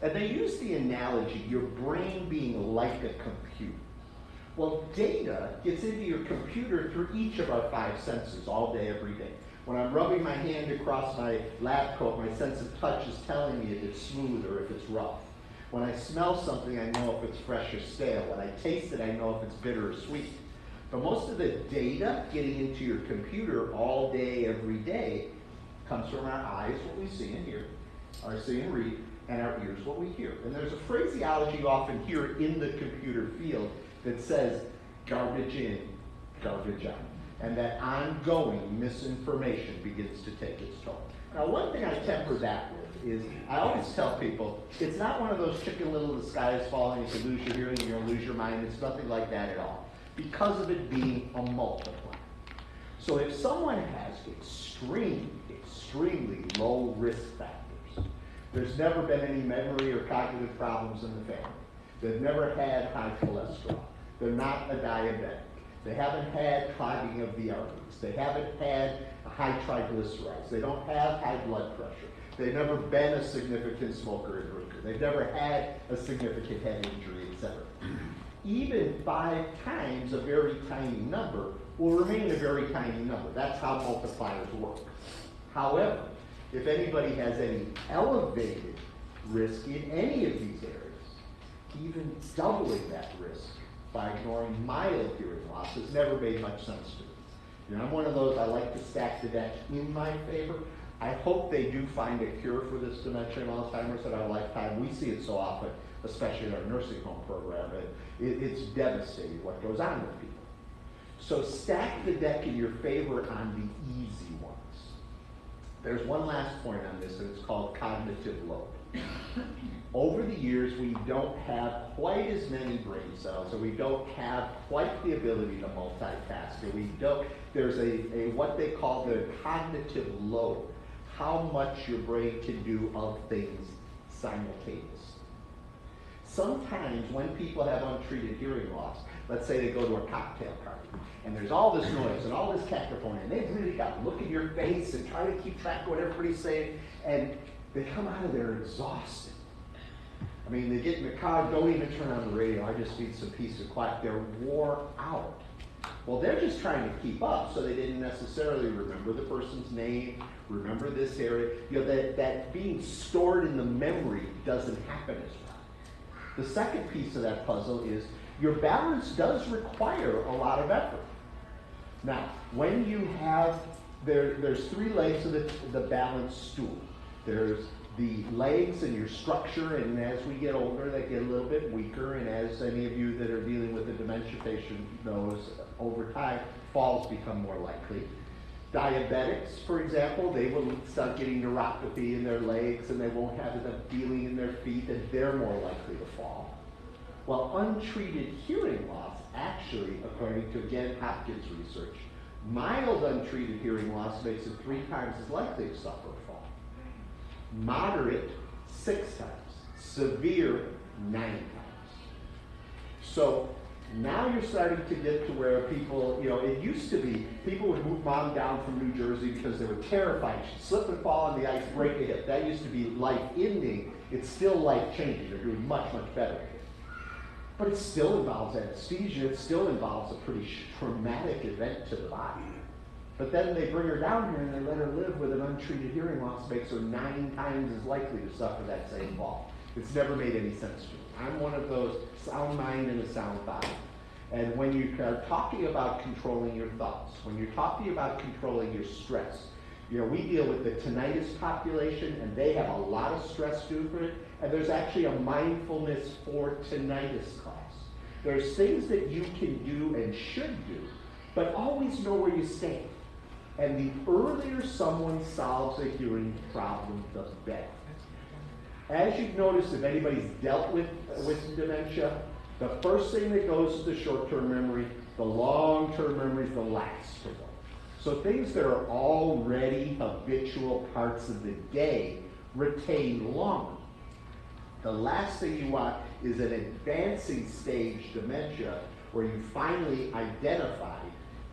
And they use the analogy, your brain being like a computer. Well, data gets into your computer through each of our 5 senses all day, every day. When I'm rubbing my hand across my lab coat, my sense of touch is telling me if it's smooth or if it's rough. When I smell something, I know if it's fresh or stale. When I taste it, I know if it's bitter or sweet. But most of the data getting into your computer all day, every day, comes from our eyes, what we see and hear, our see and read, and our ears, what we hear. And there's a phraseology you often hear in the computer field that says, garbage in, garbage out. And that ongoing misinformation begins to take its toll. Now, one thing I temper that with is, I always tell people, it's not one of those Chicken Little, the sky is falling, if you lose your hearing, you're gonna lose your mind. It's nothing like that at all, because of it being a multiplier. So if someone has extremely low risk factors, there's never been any memory or cognitive problems in the family, they've never had high cholesterol, they're not a diabetic, they haven't had clogging of the arteries, they haven't had high triglycerides, they don't have high blood pressure, they've never been a significant smoker or drinker, they've never had a significant head injury, etc. Even 5 times a very tiny number will remain a very tiny number. That's how multipliers work. However, if anybody has any elevated risk in any of these areas, even doubling that risk by ignoring mild hearing loss has never made much sense to me. You know, I'm one of those, I like to stack the deck in my favor. I hope they do find a cure for this dementia and Alzheimer's in our lifetime. We see it so often, especially in our nursing home program. It's devastating what goes on with people. So stack the deck in your favor on the easy ones. There's one last point on this, and it's called cognitive load. Over the years, we don't have quite as many brain cells, or we don't have quite the ability to multitask, or we don't, there's a what they call the cognitive load, how much your brain can do of things simultaneously. Sometimes when people have untreated hearing loss, let's say they go to a cocktail party, and there's all this noise and all this cacophony, and they've really got to look in your face and try to keep track of what everybody's saying, and they come out of there exhausted. I mean, they get in the car, don't even turn on the radio, I just need some peace and quiet. They're wore out. Well, they're just trying to keep up, so they didn't necessarily remember the person's name, remember this area. You know, that being stored in the memory doesn't happen as well. The second piece of that puzzle is your balance does require a lot of effort. Now, when you have, there's 3 legs of the balance stool. There's the legs and your structure, and as we get older, they get a little bit weaker, and as any of you that are dealing with a dementia patient knows, over time, falls become more likely. Diabetics, for example, they will start getting neuropathy in their legs, and they won't have enough feeling in their feet, and they're more likely to fall. Well, untreated hearing loss, actually, according to, again, Hopkins research, mild untreated hearing loss makes it 3 times as likely to suffer a fall. Moderate, 6 times. Severe, 9 times. So now you're starting to get to where people, you know, it used to be people would move mom down from New Jersey because they were terrified she'd slip and fall on the ice, break a hip. That used to be life-ending. It's still life-changing. They're doing much, much better. But it still involves anesthesia. It still involves a pretty traumatic event to the body. But then they bring her down here and they let her live with an untreated hearing loss, makes her 9 times as likely to suffer that same fall. It's never made any sense to me. I'm one of those sound mind and a sound body. And when you are talking about controlling your thoughts, when you're talking about controlling your stress, you know, we deal with the tinnitus population, and they have a lot of stress due for it, and there's actually a mindfulness for tinnitus class. There's things that you can do and should do, but always know where you stand. And the earlier someone solves a hearing problem, the better. As you've noticed, if anybody's dealt with dementia, The first thing that goes to the short-term memory, the long-term memory is the last to go. So things that are already habitual parts of the day retain longer. The last thing you want is an advancing stage dementia where you finally identify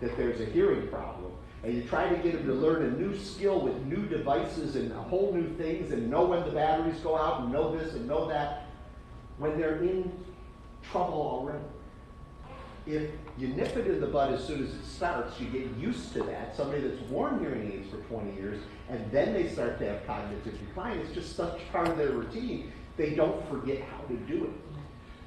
that there's a hearing problem, and you try to get them to learn a new skill with new devices and whole new things and know when the batteries go out and know this and know that, when they're in trouble already. If you nip it in the bud as soon as it starts, you get used to that. Somebody that's worn hearing aids for 20 years, and then they start to have cognitive decline. It's just such part of their routine, they don't forget how to do it.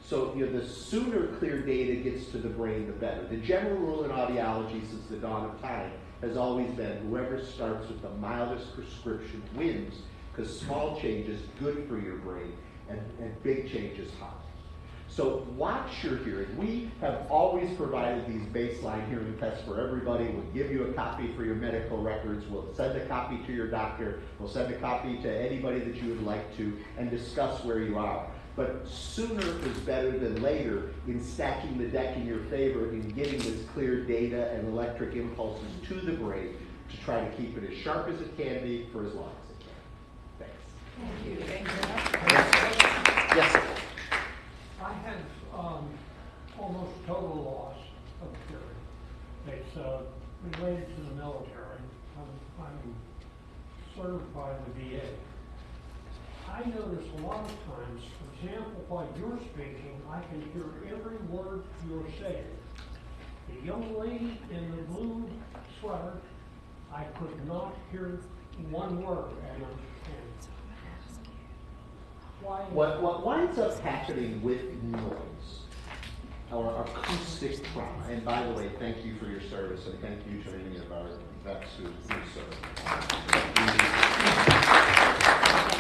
So the sooner clear data gets to the brain, the better. The general rule in audiology since the dawn of time has always been whoever starts with the mildest prescription wins, because small change is good for your brain and big change is hard. So watch your hearing. We have always provided these baseline hearing tests for everybody. We'll give you a copy for your medical records. We'll send a copy to your doctor. We'll send a copy to anybody that you would like to and discuss where you are. But sooner is better than later in stacking the deck in your favor in getting this clear data and electric impulses to the brain to try to keep it as sharp as it can be for as long as it can. Thanks. Thank you. Yes, sir. I have almost total loss of hearing. It's related to the military. I'm served by the VA. I notice a lot of times, for example, while you're speaking, I can hear every word you're saying. The young lady in the blue sweater, I could not hear one word. And why? What winds up happening with noise or acoustic trauma, and by the way, thank you for your service and thank you to any of our vets who serve.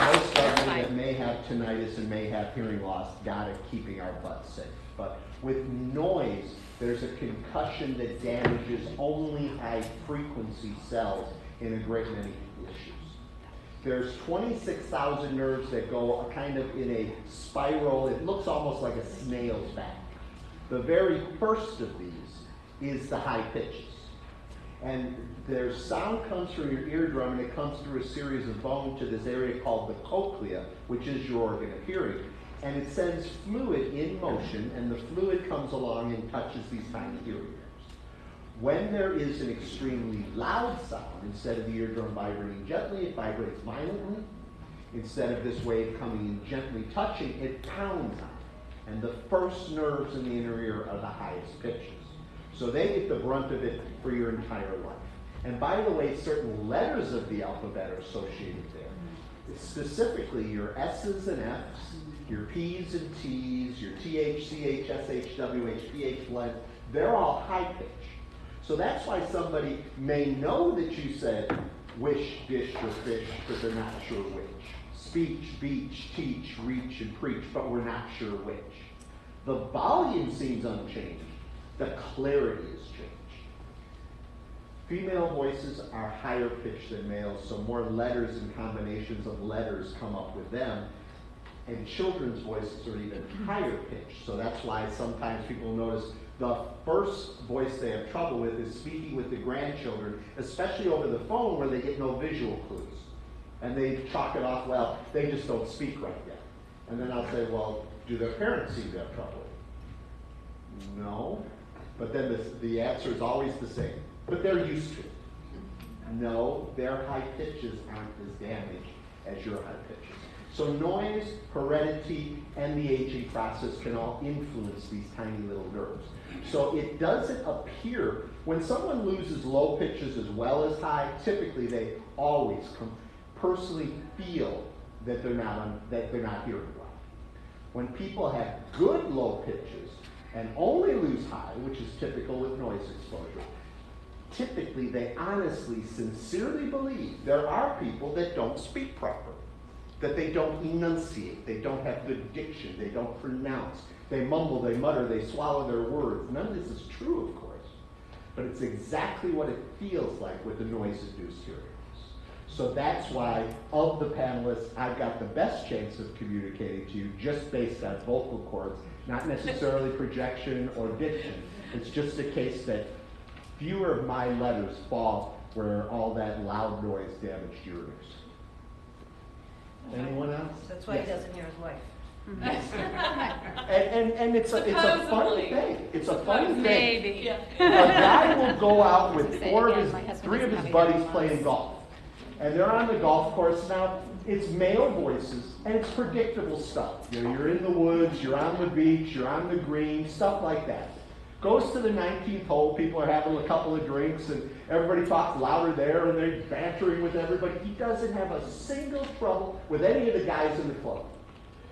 Most of them that may have tinnitus and may have hearing loss got it keeping our butts safe. But with noise, there's a concussion that damages only high frequency cells in a great many issues. There's 26,000 nerves that go kind of in a spiral. It looks almost like a snail's back. The very first of these is the high pitches. And their sound comes from your eardrum, and it comes through a series of bone to this area called the cochlea, which is your organ of hearing. And it sends fluid in motion, and the fluid comes along and touches these tiny hearing nerves. When there is an extremely loud sound, instead of the eardrum vibrating gently, it vibrates violently. Instead of this wave coming in gently touching, it pounds on it. And the first nerves in the inner ear are the highest pitches. So they get the brunt of it for your entire life. And by the way, certain letters of the alphabet are associated there. Specifically, your S's and F's, your P's and T's, your TH, CH, SH, WH, PH blend, they're all high pitch. So that's why somebody may know that you said wish, dish, or fish, but they're not sure which. Speech, beach, teach, reach, and preach, but we're not sure which. The volume seems unchanged. The clarity has changed. Female voices are higher pitched than males, so more letters and combinations of letters come up with them. And children's voices are even higher pitched. So that's why sometimes people notice the first voice they have trouble with is speaking with the grandchildren, especially over the phone where they get no visual clues. And they chalk it off, well, they just don't speak right yet. And then I'll say, well, do their parents seem to have trouble? No. But then the answer is always the same. But they're used to it. No, their high pitches aren't as damaged as your high pitches. So noise, heredity, and the aging process can all influence these tiny little nerves. So it doesn't appear, when someone loses low pitches as well as high, typically they always personally feel that they're not hearing well. When people have good low pitches and only lose high, which is typical with noise exposure, typically they honestly, sincerely believe there are people that don't speak properly, that they don't enunciate, they don't have good diction, they don't pronounce, they mumble, they mutter, they swallow their words. None of this is true, of course, but it's exactly what it feels like with the noise-induced hearing loss. So that's why, of the panelists, I've got the best chance of communicating to you just based on vocal cords Not necessarily projection or diction. It's just a case that fewer of my letters fall where all that loud noise damaged your ears. Anyone else? That's why he doesn't hear his wife. And it's a funny thing. It's a funny thing. Maybe. A guy will go out with three of his buddies playing golf. And they're on the golf course now. It's male voices, and it's predictable stuff. You know, you're in the woods, you're on the beach, you're on the green, stuff like that. Goes to the 19th hole, people are having a couple of drinks, and everybody talks louder there, and they're bantering with everybody. He doesn't have a single trouble with any of the guys in the club.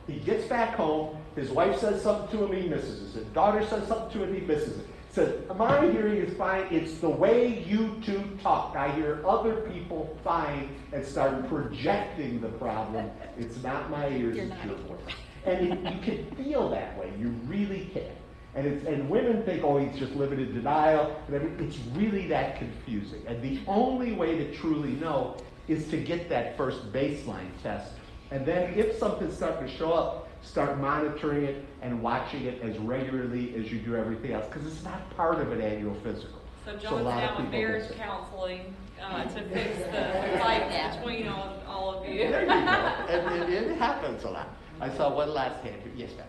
He gets back home, his wife says something to him, he misses it. His daughter says something to him, he misses it. Says, my hearing is fine, it's the way you two talk. I hear other people fine and start projecting the problem. It's not my ears, it's your voice. And you can feel that way, you really can. And women think, oh, he's just living in denial. And it's really that confusing. And the only way to truly know is to get that first baseline test. And then if something's starting to show up, start monitoring it and watching it as regularly as you do everything else, because it's not part of an annual physical. So John's now in marriage counseling to fix the fight between all of you. There you go. And it happens a lot. I saw one last hand. Yes, ma'am.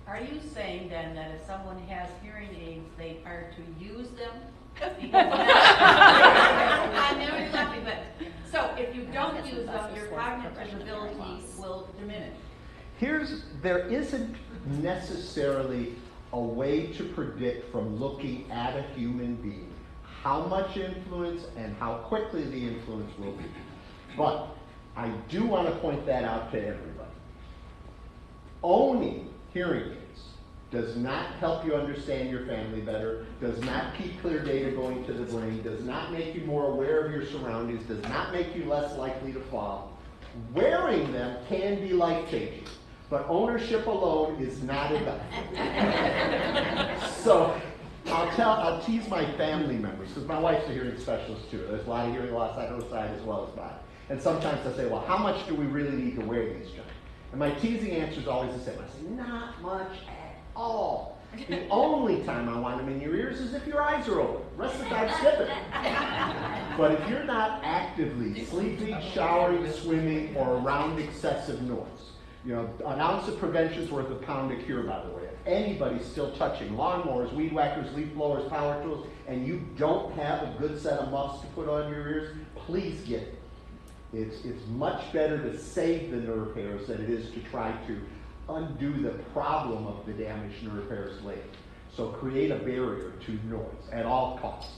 Are you saying then that if someone has hearing aids, they are to use them? I know you're laughing, but so if you don't use them, your cognitive ability will diminish. There isn't necessarily a way to predict from looking at a human being how much influence and how quickly the influence will be. But I do want to point that out to everybody. Owning hearing aids does not help you understand your family better, does not keep clear data going to the brain, does not make you more aware of your surroundings, does not make you less likely to fall. Wearing them can be life-changing, but ownership alone is not enough. So I'll tease my family members, because my wife's a hearing specialist too. There's a lot of hearing loss on her side as well as mine. And sometimes I say, well, how much do we really need to wear these, John? And my teasing answer is always the same. I say, not much at all. The only time I want them in your ears is if your eyes are open. The rest of the time, skip it. But if you're not actively sleeping, showering, swimming, or around excessive noise, you know, an ounce of prevention is worth a pound of cure, by the way. If anybody's still touching lawnmowers, weed whackers, leaf blowers, power tools, and you don't have a good set of muffs to put on your ears, please get it. It's much better to save the nerve hairs than it is to try to undo the problem of the damaged nerve hairs later. So create a barrier to noise at all costs.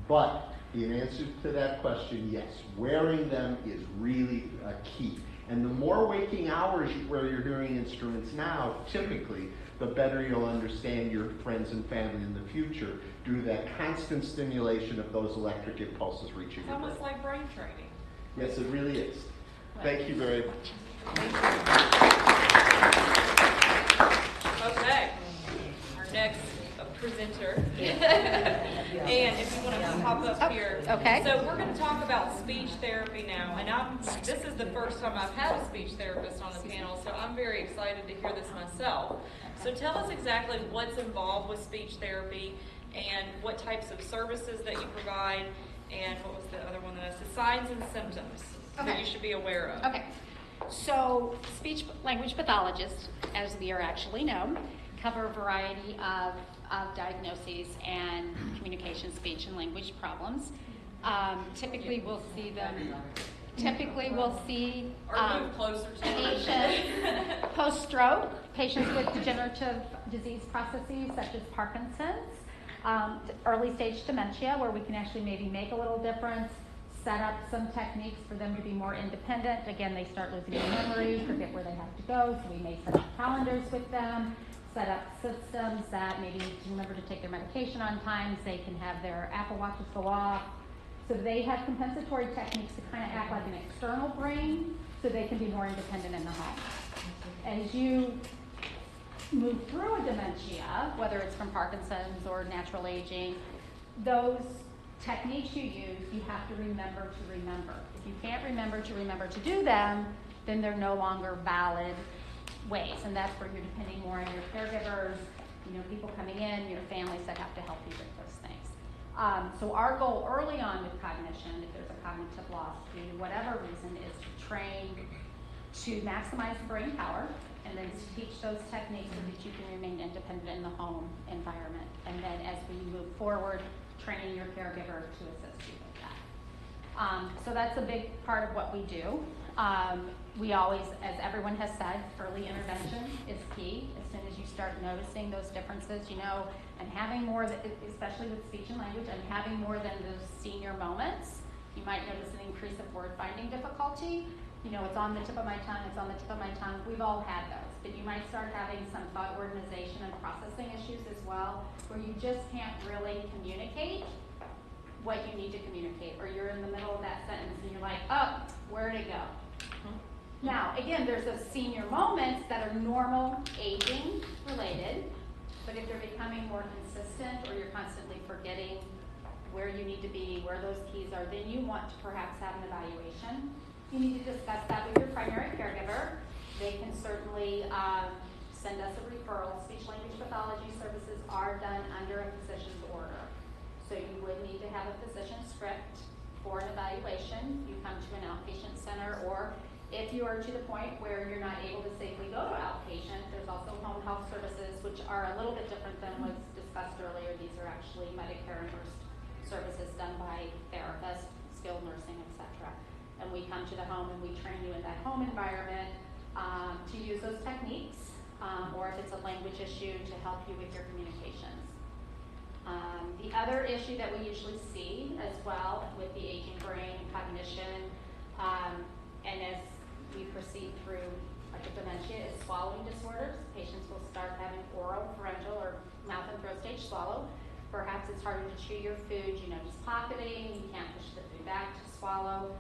But in answer to that question, yes, wearing them is really a key. And the more waking hours you wear your hearing instruments now, typically, the better you'll understand your friends and family in the future due to that constant stimulation of those electric impulses reaching It's your brain. almost like brain training. Yes, it really is. Thank you very much. Okay, our next presenter. And if you want to pop up here. Okay. So we're going to talk about speech therapy now. And this is the first time I've had a speech therapist on the panel, so I'm very excited to hear this myself. So tell us exactly what's involved with speech therapy and what types of services that you provide. And what was the other one that I said? Signs and symptoms that you should be aware of. Okay. So speech language pathologists, as we are actually known, cover a variety of diagnoses and communication, speech, and language problems. Typically, we'll see Or move closer to patients post-stroke, patients with degenerative disease processes such as Parkinson's, early stage dementia, where we can actually maybe make a little difference, set up some techniques for them to be more independent. Again, they start losing their memory, forget where they have to go, so we may set up calendars with them, set up systems that maybe need to remember to take their medication on time, so they can have their Apple Watches go off. So they have compensatory techniques to kind of act like an external brain so they can be more independent in the home. As you move through a dementia, whether it's from Parkinson's or natural aging, those techniques you use, you have to remember to remember. If you can't remember to do them, then they're no longer valid ways, and that's where you're depending more on your caregivers, people coming in, your families that have to help you with those things. So our goal early on with cognition, if there's a cognitive loss due to whatever reason, is to train to maximize brain power and then to teach those techniques so that you can remain independent in the home environment. And then as we move forward, training your caregiver to assist you with that. So that's a big part of what we do. We always, as everyone has said, early intervention is key. As soon as you start noticing those differences, and having more, especially with speech and language, and having more than those senior moments, you might notice an increase of word finding difficulty. It's on the tip of my tongue, it's on the tip of my tongue. We've all had those, but you might start having some thought organization and processing issues as well, where you just can't really communicate what you need to communicate, or you're in the middle of that sentence and you're like, oh, where'd it go? Now, again, there's those senior moments that are normal, aging related, but if they're becoming more consistent or you're constantly forgetting where you need to be, where those keys are, then you want to perhaps have an evaluation. You need to discuss that with your primary caregiver. They can certainly send us a referral. Speech language pathology services are done under a physician's order. So you would need to have a physician's script for an evaluation. You come to an outpatient center, or if you are to the point where you're not able to safely go to outpatient, there's also home health services, which are a little bit different than was discussed earlier. These are actually Medicare reimbursed services done by therapists, skilled nursing, etc. And we come to the home and we train you in that home environment to use those techniques, or if it's a language issue, to help you with your communications. The other issue that we usually see as well with the aging brain, cognition, and as we proceed through like a dementia, is swallowing disorders. Patients will start having oral, pharyngeal, or mouth and throat stage swallow. Perhaps it's harder to chew your food, just pocketing, you can't push the food back to swallow.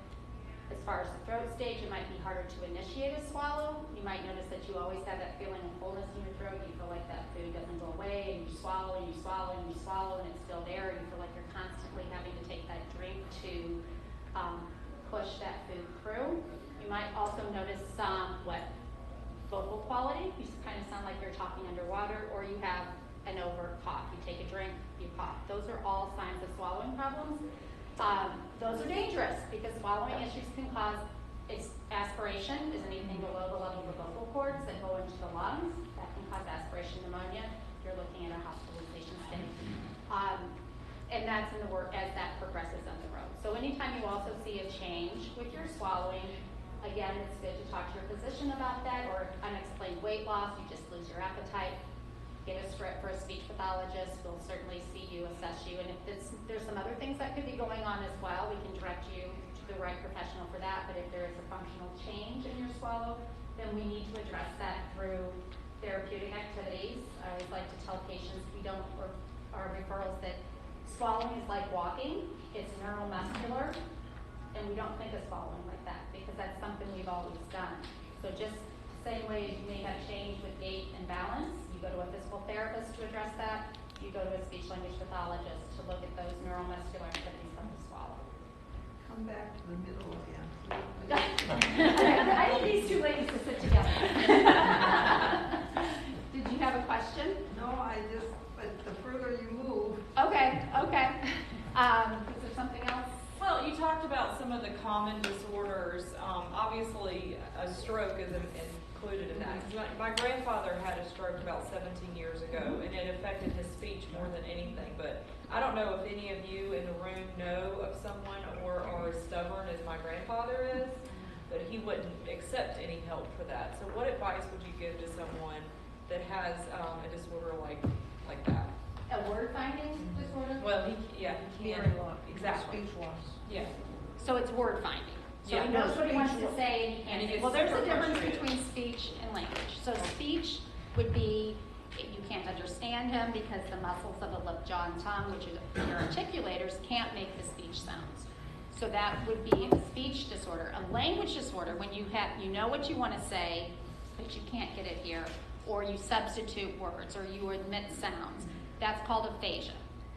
As far as the throat stage, it might be harder to initiate a swallow. You might notice that you always have that feeling of fullness in your throat. You feel like that food doesn't go away, and you swallow, and you swallow, and you swallow, and it's still there. You feel like you're constantly having to take that drink to push that food through. You might also notice some vocal quality. You kind of sound like you're talking underwater, or you have an overt cough. You take a drink, you cough. Those are all signs of swallowing problems. Those are dangerous because swallowing issues can cause aspiration is anything below the level of the vocal cords that go into the lungs. That can cause aspiration pneumonia. You're looking at a hospitalization state. And that's in the work as that progresses on the road. So anytime you also see a change with your swallowing, again, it's good to talk to your physician about that, or unexplained weight loss, you just lose your appetite. Get a script for a speech pathologist. We'll certainly see you, assess you, and if there's some other things that could be going on as well, we can direct you to the right professional for that. But if there is a functional change in your swallow, then we need to address that through therapeutic activities. I always like to tell patients or our referrals that swallowing is like walking. It's neuromuscular, and we don't think of swallowing like that because that's something we've always done. So just the same way as you may have change with gait and balance, you go to a physical therapist to address that, you go to a speech language pathologist to look at those neuromuscular activities of the swallow. Come back to the middle again. I need these two ladies to sit together. Did you have a question? No, but the further you move. Okay. Is there something else? Well, you talked about some of the common disorders. Obviously, a stroke is included in that. 'Cause my grandfather had a stroke about 17 years ago, and it affected his speech more than anything. But I don't know if any of you in the room know of someone or are as stubborn as my grandfather is, but he wouldn't accept any help for that. So what advice would you give to someone that has a disorder like that? A word finding disorder? Well, he can't. Hearing loss. Exactly. Speech loss. Yeah. So it's word finding. So Yeah. he knows No what he wants speech to loss. say and he And can't he say. gets Well, there's a super difference frustrated. between speech and language. So speech would be you can't understand him because the muscles of the lip, jaw, and tongue, which are your articulators, can't make the speech sounds. So that would be a speech disorder. A language disorder, when you know what you want to say, but you can't get it here, or you substitute words, or you omit sounds. That's called aphasia,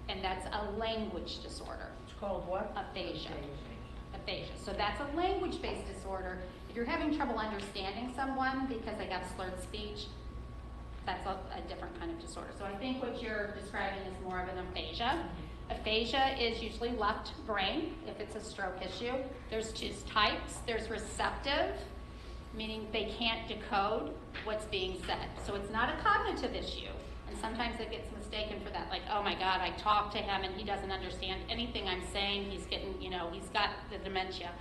and that's a language disorder. It's called what? Aphasia. So that's a language-based disorder. If you're having trouble understanding someone because they have slurred speech, that's a different kind of disorder. So I think what you're describing is more of an aphasia. Aphasia is usually left brain if it's a stroke issue. There's two types. There's receptive, meaning they can't decode what's being said. So it's not a cognitive issue. And sometimes it gets mistaken for that, like, oh my God, I talked to him and he doesn't understand anything I'm saying. He's getting, he's got the dementia.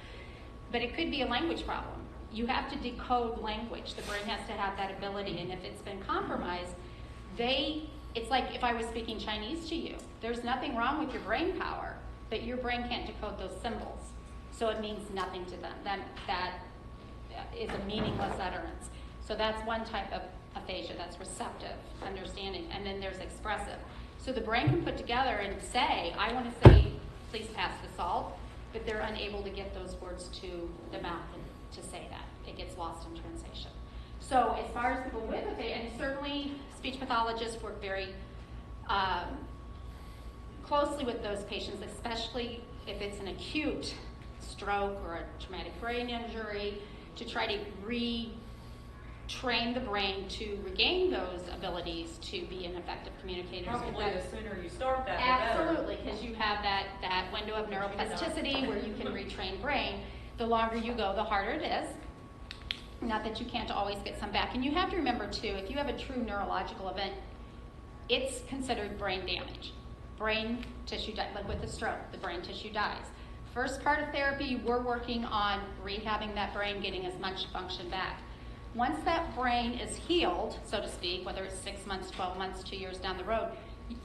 But it could be a language problem. You have to decode language. The brain has to have that ability, and if it's been compromised, it's like if I was speaking Chinese to you. There's nothing wrong with your brain power, but your brain can't decode those symbols. So it means nothing to them. That is a meaningless utterance. So that's one type of aphasia, that's receptive, understanding, and then there's expressive. So the brain can put together and say, I want to say, please pass the salt, but they're unable to get those words to the mouth to say that. It gets lost in translation. So as far as people with aphasia, and certainly speech pathologists work very closely with those patients, especially if it's an acute stroke or a traumatic brain injury, to try to retrain the brain to regain those abilities to be an effective communicator. Probably the sooner you start that, the better. Absolutely, because you have that window of neuroplasticity where you can retrain brain. The longer you go, the harder it is. Not that you can't always get some back. And you have to remember, too, if you have a true neurological event, it's considered brain damage. Brain tissue, like with a stroke, the brain tissue dies. First part of therapy, we're working on rehabbing that brain, getting as much function back. Once that brain is healed, so to speak, whether it's 6 months, 12 months, 2 years down the road,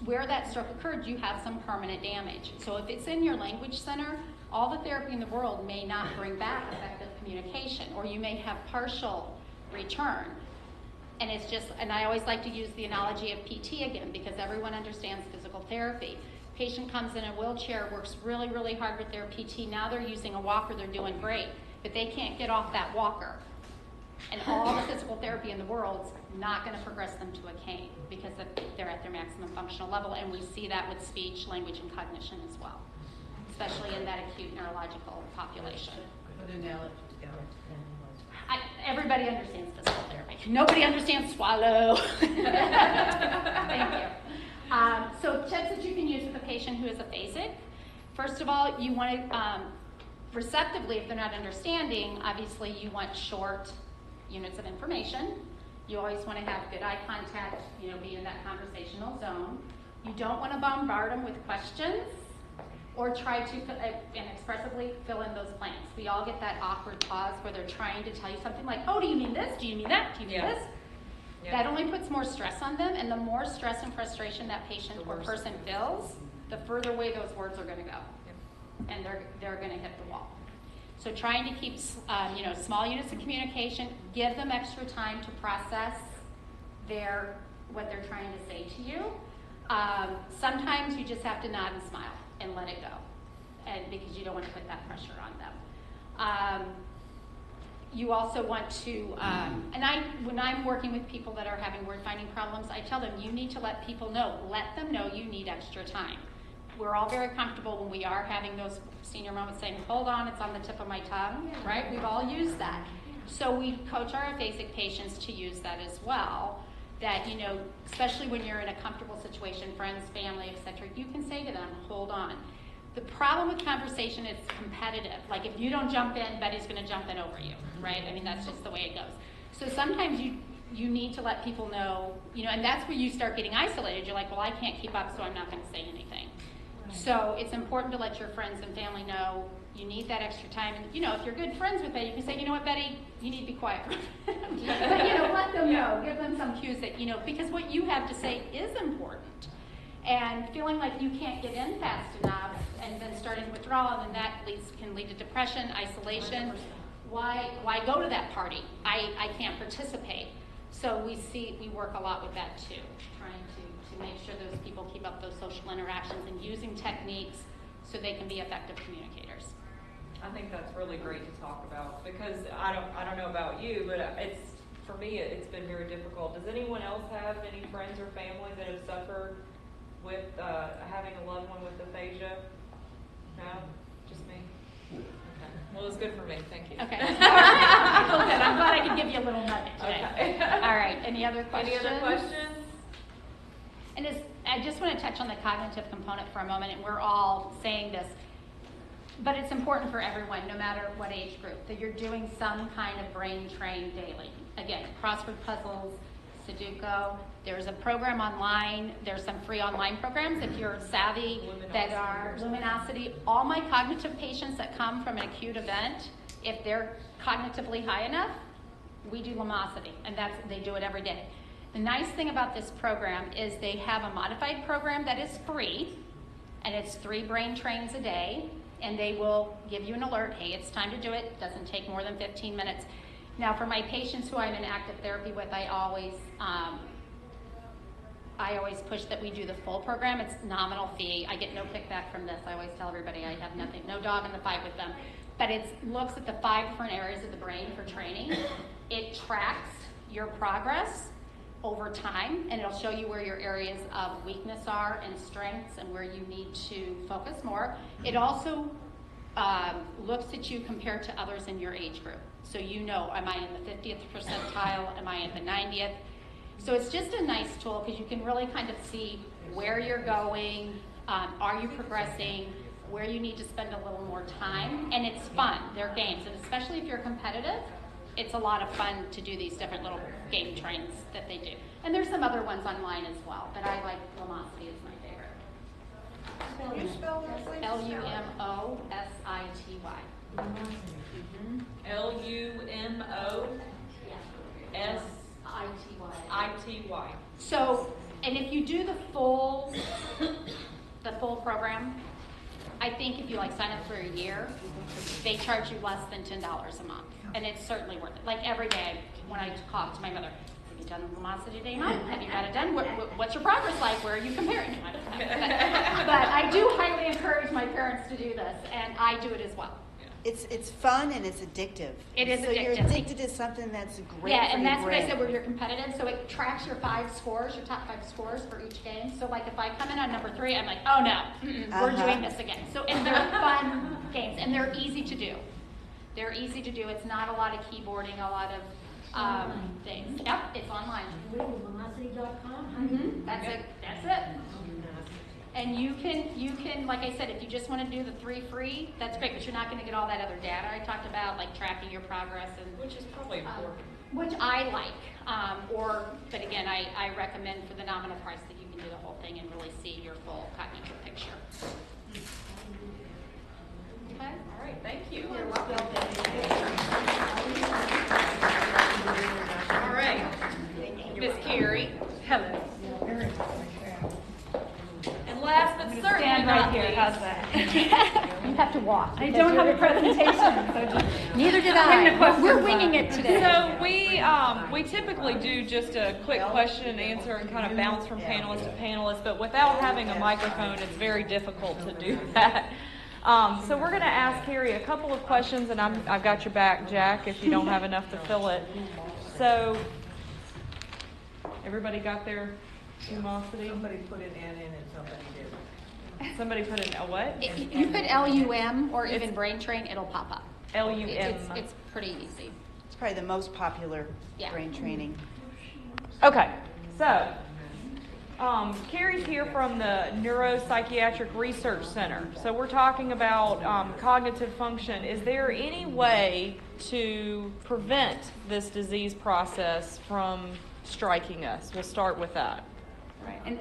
where that stroke occurred, you have some permanent damage. So if it's in your language center, all the therapy in the world may not bring back effective communication, or you may have partial return. And it's just, and I always like to use the analogy of PT again, because everyone understands physical therapy. Patient comes in a wheelchair, works really, really hard with their PT. Now they're using a walker, they're doing great, but they can't get off that walker. And all the physical therapy in the world's not going to progress them to a cane because they're at their maximum functional level, and we see that with speech, language, and cognition as well, especially in that acute neurological population. Put an analogy together. Everybody understands physical therapy. Nobody understands swallow. Thank you. So tips that you can use with a patient who is aphasic. First of all, you want to, receptively, if they're not understanding, obviously you want short units of information. You always want to have good eye contact, be in that conversational zone. You don't want to bombard them with questions or try to and expressively fill in those blanks. We all get that awkward pause where they're trying to tell you something like, oh, do you mean this? Do you mean that? Do you mean this? Yeah. That only puts more stress on them, and the more stress and frustration that patient or person feels, the further away those words are going to go, and they're going to hit the wall. So trying to keep small units of communication, give them extra time to process what they're trying to say to you. Sometimes you just have to nod and smile and let it go, and because you don't want to put that pressure on them. You also want to, when I'm working with people that are having word finding problems, I tell them you need to let them know you need extra time. We're all very comfortable when we are having those senior moments saying, hold on, it's on the tip of my tongue, right? We've all used that. So we coach our aphasic patients to use that as well, that, especially when you're in a comfortable situation, friends, family, etc., you can say to them, hold on. The problem with conversation is competitive. Like if you don't jump in, Betty's going to jump in over you, right? I mean, that's just the way it goes. So sometimes you need to let people know, and that's where you start getting isolated. You're like, well, I can't keep up, so I'm not going to say anything. So it's important to let your friends and family know you need that extra time. And, if you're good friends with Betty, you can say, you know what, Betty, you need to be quiet. But, let them know. Give them some cues that, because what you have to say is important. And feeling like you can't get in fast enough and then starting withdrawal, and that can lead to depression, isolation. Why go to that party? I can't participate. So we work a lot with that too, trying to make sure those people keep up those social interactions and using techniques so they can be effective communicators. I think that's really great to talk about because I don't know about you, but for me it's been very difficult. Does anyone else have any friends or family that have suffered with having a loved one with aphasia? No? Just me? Okay. Well, it's good for me. Thank you. Okay. I'm glad I could give you a little nugget today. Okay. All right, any other questions? Any other questions? And I just want to touch on the cognitive component for a moment, and we're all saying this, but it's important for everyone, no matter what age group, that you're doing some kind of brain train daily. Again, crossword puzzles, Sudoku. There's a program online. There's some free online programs if you're savvy that are Luminosity. All my cognitive patients that come from an acute event, if they're cognitively high enough, we do Luminosity, and they do it every day. The nice thing about this program is they have a modified program that is free, and it's 3 brain trains a day, and they will give you an alert, hey, it's time to do it. It doesn't take more than 15 minutes. Now, for my patients who I'm in active therapy with, I always push that we do the full program. It's nominal fee. I get no kickback from this. I always tell everybody I have nothing, no dog in the fight with them. But it looks at the 5 different areas of the brain for training. It tracks your progress over time, and it'll show you where your areas of weakness are and strengths and where you need to focus more. It also looks at you compared to others in your age group. So you know, am I in the 50th percentile? Am I in the 90th? So it's just a nice tool because you can really kind of see where you're going, are you progressing, where you need to spend a little more time, and it's fun. They're games, and especially if you're competitive, it's a lot of fun to do these different little game trains that they do. And there's some other ones online as well, but I like Lumosity is my favorite. Can you spell that, please? Lumosity. LUMOSITY. So, and if you do the full program, I think if you sign up for a year, they charge you less than $10 a month, and it's certainly worth it. Like every day when I talk to my mother, have you done Lumosity Day 9? Have you got it done? What's your progress like? Where are you comparing? But I do highly encourage my parents to do this, and I do it as well. It's fun and it's addictive. It is so addictive. You're addicted to something that's great Yeah, for and your that's what I brain. said, where you're competitive, so it tracks your 5 scores, your top 5 scores for each game. So if I come in on number 3, I'm like, oh no, we're doing this again. So, and they're fun games, and they're easy to do. They're easy to do. It's not a lot of keyboarding, a lot of things. Yep, it's online. Lumosity.com? That's it. That's it. And you can, like I said, if you just want to do the 3 free, that's great, but you're not going to get all that other data I talked about, like tracking your progress and Which is probably important. which I like. But again, I recommend for the nominal price that you can do the whole thing and really see your full cognitive picture. Okay. All right, thank you. You're welcome. All right, Miss Carrie. Hello. And last but certainly Stand not right here, least, how's that? You have to walk. I don't have a presentation, so just. Neither did Bring the I. questions We're up. winging it today. So we typically do just a quick question and answer and kind of bounce from panelist to panelist, but without having a microphone, it's very difficult to do that. So we're going to ask Carrie a couple of questions, and I've got your back, Jack, if you don't have enough to fill it. So everybody got their Lumosity? Somebody put an N in and somebody didn't. Somebody put in a what? If you put LUM or even brain train, it'll pop up. LUM. It's pretty easy. It's probably the most popular Yeah. brain training. Okay, so Carrie's here from the Neuropsychiatric Research Center. So we're talking about cognitive function. Is there any way to prevent this disease process from striking us? We'll start with that. Right. And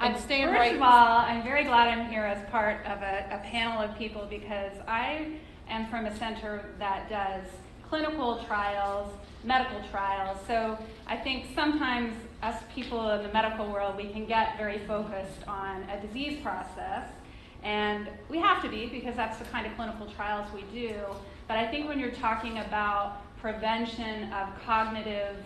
And stand first right. of all, I'm very glad I'm here as part of a panel of people because I am from a center that does clinical trials, medical trials. So I think sometimes us people in the medical world, we can get very focused on a disease process. And we have to be because that's the kind of clinical trials we do. But I think when you're talking about prevention of cognitive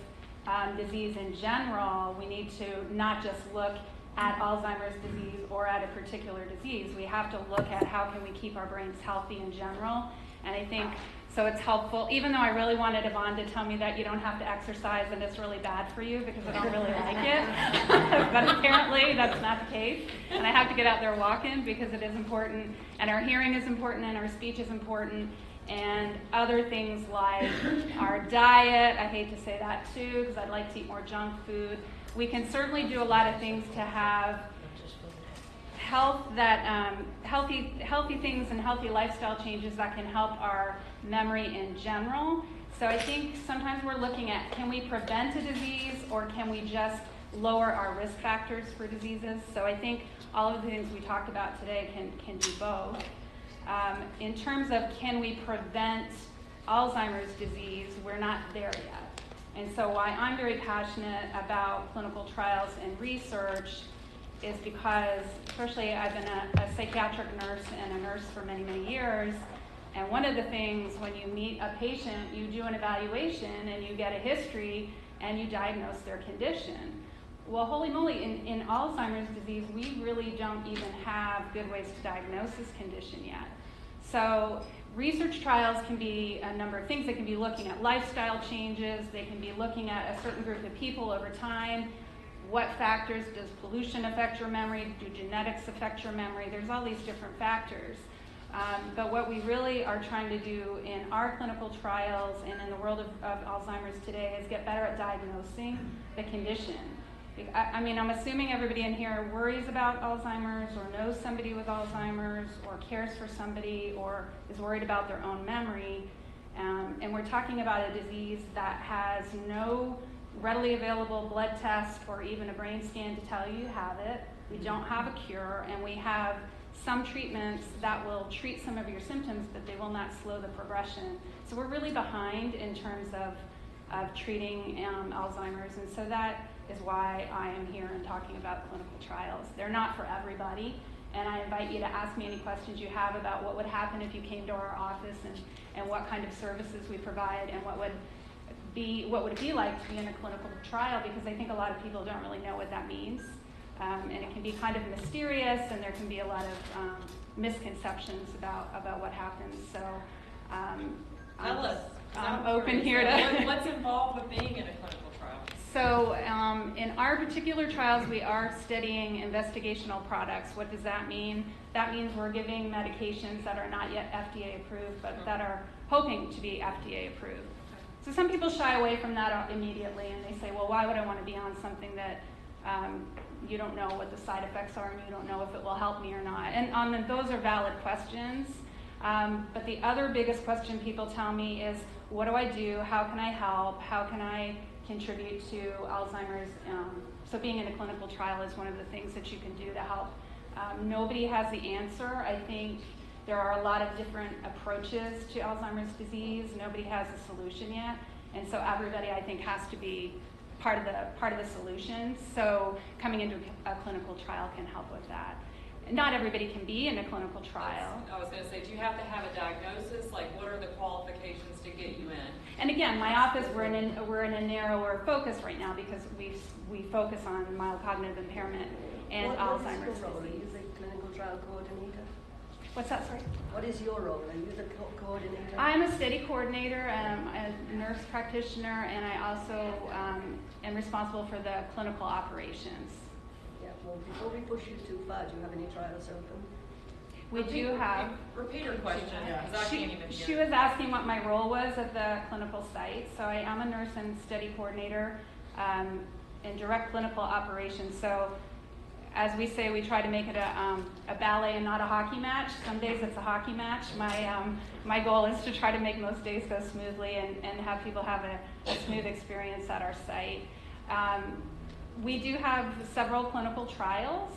disease in general, we need to not just look at Alzheimer's disease or at a particular disease. We have to look at how can we keep our brains healthy in general. And I think, so it's helpful, even though I really wanted Yvonne to tell me that you don't have to exercise and it's really bad for you because I don't really like it. But apparently that's not the case. And I have to get out there walking because it is important. And our hearing is important and our speech is important. and other things like our diet. I hate to say that too, because I'd like to eat more junk food. We can certainly do a lot of things to have healthy things and healthy lifestyle changes that can help our memory in general. So I think sometimes we're looking at, can we prevent a disease, or can we just lower our risk factors for diseases? So I think all of the things we talked about today can do both. In terms of can we prevent Alzheimer's disease, we're not there yet. And so why I'm very passionate about clinical trials and research is because, especially I've been a psychiatric nurse and a nurse for many, many years, and one of the things when you meet a patient, you do an evaluation and you get a history and you diagnose their condition. Well, holy moly, in Alzheimer's disease, we really don't even have good ways to diagnose this condition yet. So research trials can be a number of things. They can be looking at lifestyle changes. They can be looking at a certain group of people over time. What factors does pollution affect your memory? Do genetics affect your memory? There's all these different factors. But what we really are trying to do in our clinical trials and in the world of Alzheimer's today is get better at diagnosing the condition. I mean, I'm assuming everybody in here worries about Alzheimer's or knows somebody with Alzheimer's or cares for somebody or is worried about their own memory. And we're talking about a disease that has no readily available blood test or even a brain scan to tell you have it. We don't have a cure, and we have some treatments that will treat some of your symptoms, but they will not slow the progression. So we're really behind in terms of treating Alzheimer's, and so that is why I am here and talking about clinical trials. They're not for everybody, and I invite you to ask me any questions you have about what would happen if you came to our office and what kind of services we provide and what would it be like to be in a clinical trial, because I think a lot of people don't really know what that means. And it can be kind of mysterious, and there can be a lot of misconceptions about what happens. So I'm open here to... What's involved with being in a clinical trial? So in our particular trials, we are studying investigational products. What does that mean? That means we're giving medications that are not yet FDA approved, but that are hoping to be FDA approved. So some people shy away from that immediately, and they say, well, why would I want to be on something that you don't know what the side effects are and you don't know if it will help me or not? And those are valid questions. But the other biggest question people tell me is, what do I do? How can I help? How can I contribute to Alzheimer's? So being in a clinical trial is one of the things that you can do to help. Nobody has the answer. I think there are a lot of different approaches to Alzheimer's disease. Nobody has a solution yet. And so everybody, I think, has to be part of the solution. So coming into a clinical trial can help with that. Not everybody can be in a clinical trial. I was going to say, do you have to have a diagnosis? Like, what are the qualifications to get you in? And again, my office, we're in a narrower focus right now because we focus on mild cognitive impairment and Alzheimer's disease. What is your role? Are you the clinical trial coordinator? What's that, sorry? What is your role? Are you the coordinator? I'm a study coordinator, a nurse practitioner, and I also am responsible for the clinical operations. Yeah, well, before we push you too far, do you have any trials open? We do have. Repeat her question, because I can't even hear. She was asking what my role was at the clinical site. So I am a nurse and study coordinator in direct clinical operations. So as we say, we try to make it a ballet and not a hockey match. Some days it's a hockey match. My goal is to try to make most days go smoothly and have people have a smooth experience at our site. We do have several clinical trials.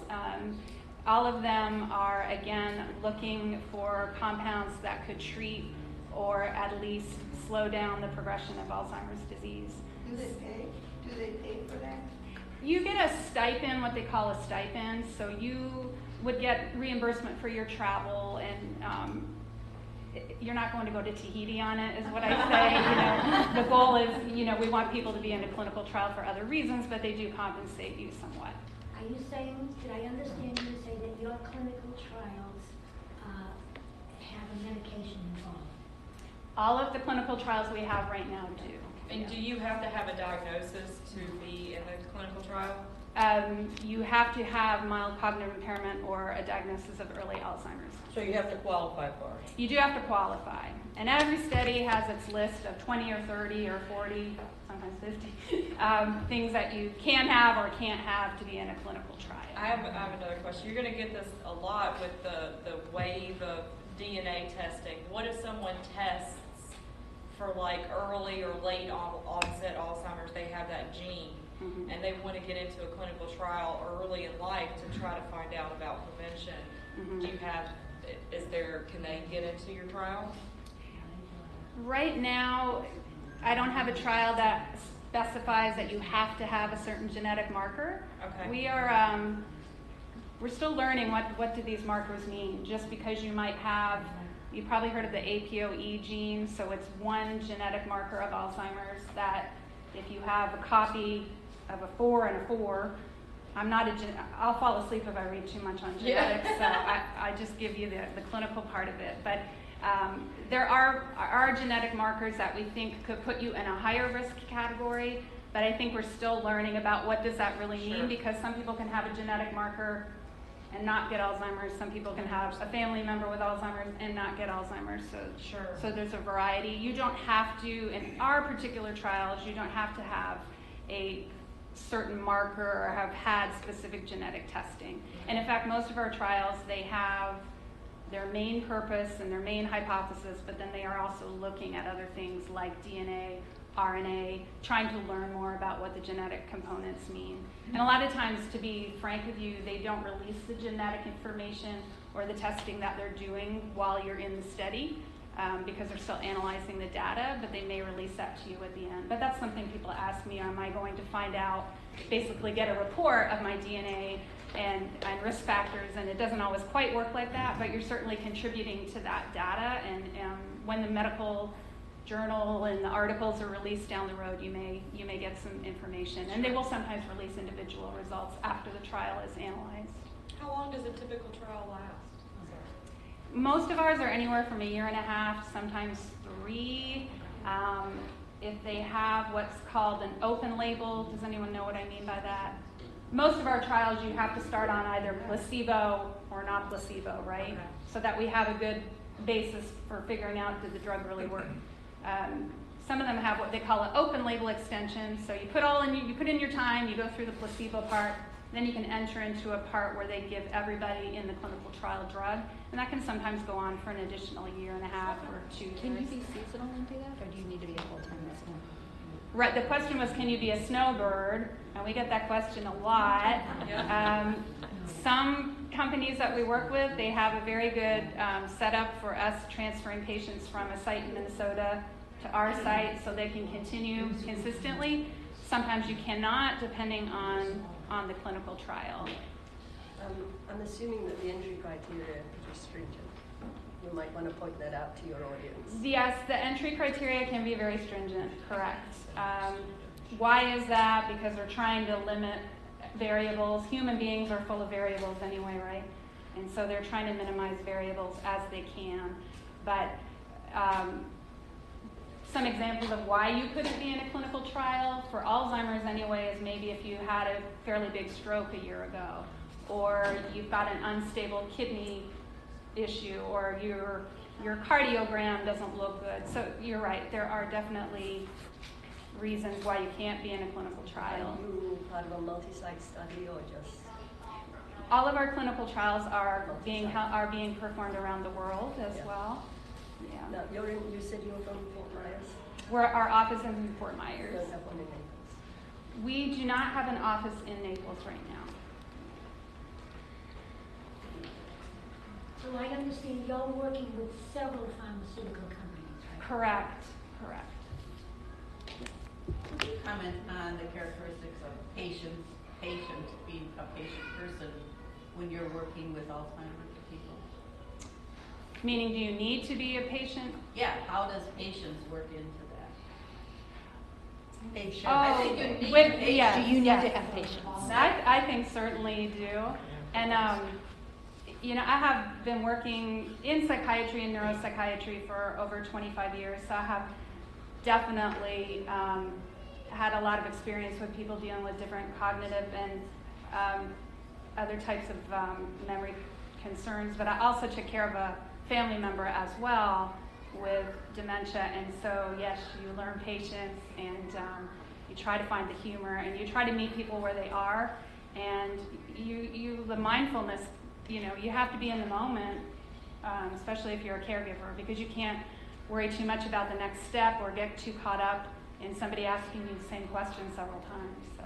All of them are, again, looking for compounds that could treat or at least slow down the progression of Alzheimer's disease. Do they pay? Do they pay for that? You get a stipend, what they call a stipend, so you would get reimbursement for your travel, and you're not going to go to Tahiti on it, is what I say. The goal is, we want people to be in a clinical trial for other reasons, but they do compensate you somewhat. Are you saying, did I understand you to say that your clinical trials have a medication involved? All of the clinical trials we have right now do. And do you have to have a diagnosis to be in the clinical trial? You have to have mild cognitive impairment or a diagnosis of early Alzheimer's. So you have to qualify for it? You do have to qualify. And every study has its list of 20 or 30 or 40, sometimes 50, things that you can have or can't have to be in a clinical trial. I have another question. You're going to get this a lot with the wave of DNA testing. What if someone tests for like early or late onset Alzheimer's, they have that gene, and they want to get into a clinical trial early in life to try to find out about prevention? Do you have, can they get into your trial? Right now, I don't have a trial that specifies that you have to have a certain genetic marker. Okay. We're still learning what do these markers mean. Just because you might have, you've probably heard of the APOE gene, so it's one genetic marker of Alzheimer's that if you have a copy of a 4 and a 4, I'll fall asleep if I read too much on genetics, so I just give you the clinical part of it. But there are genetic markers that we think could put you in a higher risk category, but I think we're still learning about what does that really mean, because some people can have a genetic marker and not get Alzheimer's. Some people can have a family member with Alzheimer's and not get Alzheimer's. So there's a variety. You don't have to, in our particular trials, you don't have to have a certain marker or have had specific genetic testing. And in fact, most of our trials, they have their main purpose and their main hypothesis, but then they are also looking at other things like DNA, RNA, trying to learn more about what the genetic components mean. And a lot of times, to be frank with you, they don't release the genetic information or the testing that they're doing while you're in the study, because they're still analyzing the data, but they may release that to you at the end. But that's something people ask me, am I going to find out, basically get a report of my DNA and risk factors, and it doesn't always quite work like that, but you're certainly contributing to that data, and when the medical journal and the articles are released down the road, you may get some information, and they will sometimes release individual results after the trial is analyzed. How long does a typical trial last? Most of ours are anywhere from 1.5 years, sometimes 3. If they have what's called an open label, does anyone know what I mean by that? Most of our trials, you have to start on either placebo or not placebo, right? Okay. So that we have a good basis for figuring out, did the drug really work? Some of them have what they call an open label extension. So you put in your time, you go through the placebo part, then you can enter into a part where they give everybody in the clinical trial drug. And that can sometimes go on for an additional 1.5 years or 2 years. Can you be seasonal and do that, or do you need to be a full-time resident? Right, the question was, can you be a snowbird? And we get that question a lot. Some companies that we work with, they have a very good setup for us transferring patients from a site in Minnesota to our site so they can continue consistently. Sometimes you cannot, depending on the clinical trial. I'm assuming that the entry criteria is stringent. You might want to point that out to your audience. Yes, the entry criteria can be very stringent, correct. Why is that? Because we're trying to limit variables. Human beings are full of variables anyway, right? And so they're trying to minimize variables as they can. But some examples of why you couldn't be in a clinical trial for Alzheimer's anyway is maybe if you had a fairly big stroke 1 year ago, or you've got an unstable kidney issue, or your cardiogram doesn't look good. So you're right, there are definitely reasons why you can't be in a clinical trial. Are you part of a multi-site study or just? All of our clinical trials are being performed around the world as well. Yeah. Now, you said you were from Fort Myers? Our office is in Fort Myers. You don't have one in Naples? We do not have an office in Naples right now. So I understand you're working with several pharmaceutical companies, right? Correct. Could you comment on the characteristics of patient being a patient person when you're working with Alzheimer's people? Meaning, do you need to be a patient? Yeah, how does patients work into that? Patient. I think you need patients. Yes, Do you need yes. to have patients? I think certainly you do. And I have been working in psychiatry and neuropsychiatry for over 25 years, so I have definitely had a lot of experience with people dealing with different cognitive and other types of memory concerns, but I also took care of a family member as well with dementia, and so yes, you learn patience, and you try to find the humor, and you try to meet people where they are, and the mindfulness, you have to be in the moment, especially if you're a caregiver, because you can't worry too much about the next step or get too caught up in somebody asking you the same question several times, so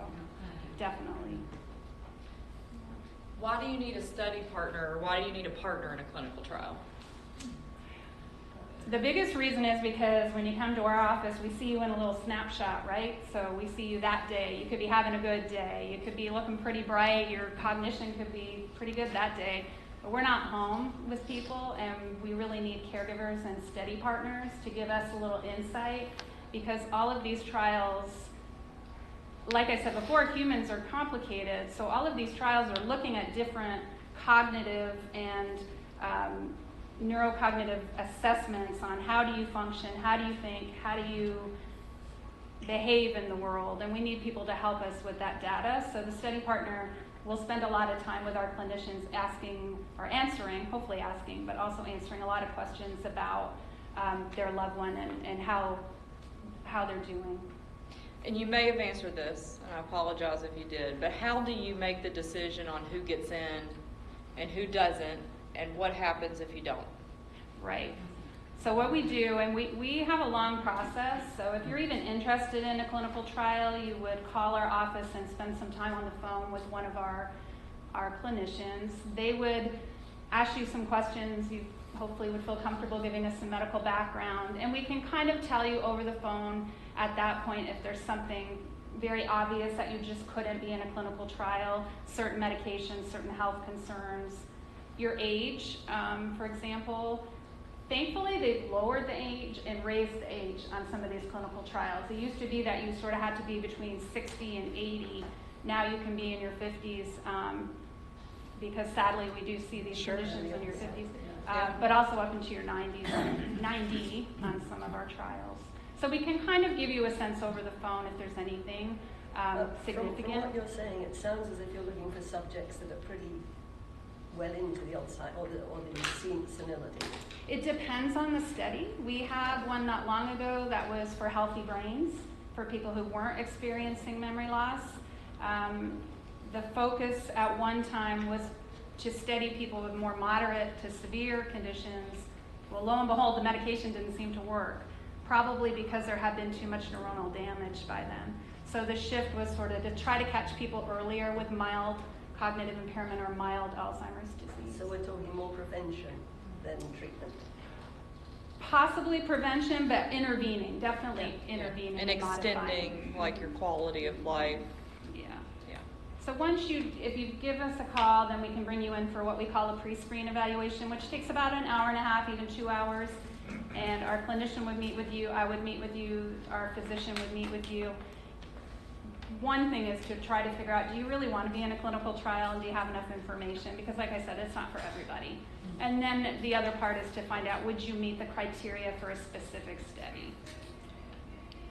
definitely. Why do you need a study partner, or why do you need a partner in a clinical trial? The biggest reason is because when you come to our office, we see you in a little snapshot, right? So we see you that day. You could be having a good day. You could be looking pretty bright. Your cognition could be pretty good that day. But we're not home with people, and we really need caregivers and study partners to give us a little insight, because all of these trials, like I said before, humans are complicated. So all of these trials are looking at different cognitive and neurocognitive assessments on how do you function, how do you think, how do you behave in the world, and we need people to help us with that data. So the study partner will spend a lot of time with our clinicians asking, or answering, hopefully asking, but also answering a lot of questions about their loved one and how they're doing. And you may have answered this, and I apologize if you did, but how do you make the decision on who gets in and who doesn't, and what happens if you don't? Right. So what we do, and we have a long process, so if you're even interested in a clinical trial, you would call our office and spend some time on the phone with one of our clinicians. They would ask you some questions. You hopefully would feel comfortable giving us some medical background, and we can kind of tell you over the phone at that point if there's something very obvious that you just couldn't be in a clinical trial, certain medications, certain health concerns. Your age, for example, thankfully they've lowered the age and raised the age on some of these clinical trials. It used to be that you sort of had to be between 60 and 80. Now you can be in your 50s, because sadly we do see these conditions in your 50s, but also up into your 90s, 90 on some of our trials. So we can kind of give you a sense over the phone if there's anything significant. From what you're saying, it sounds as if you're looking for subjects that are pretty well into the Alzheimer's or the senility. It depends on the study. We had one not long ago that was for healthy brains, for people who weren't experiencing memory loss. The focus at one time was to study people with more moderate to severe conditions. Well, lo and behold, the medication didn't seem to work, probably because there had been too much neuronal damage by then. So the shift was sort of to try to catch people earlier with mild cognitive impairment or mild Alzheimer's disease. So we're talking more prevention than treatment. Possibly prevention, but intervening, definitely intervening. And extending like your quality of life. Yeah. So if you give us a call, then we can bring you in for what we call a pre-screen evaluation, which takes about an hour and a half, even 2 hours. And our clinician would meet with you, I would meet with you, our physician would meet with you. One thing is to try to figure out, do you really want to be in a clinical trial, and do you have enough information? Because like I said, it's not for everybody. And then the other part is to find out, would you meet the criteria for a specific study?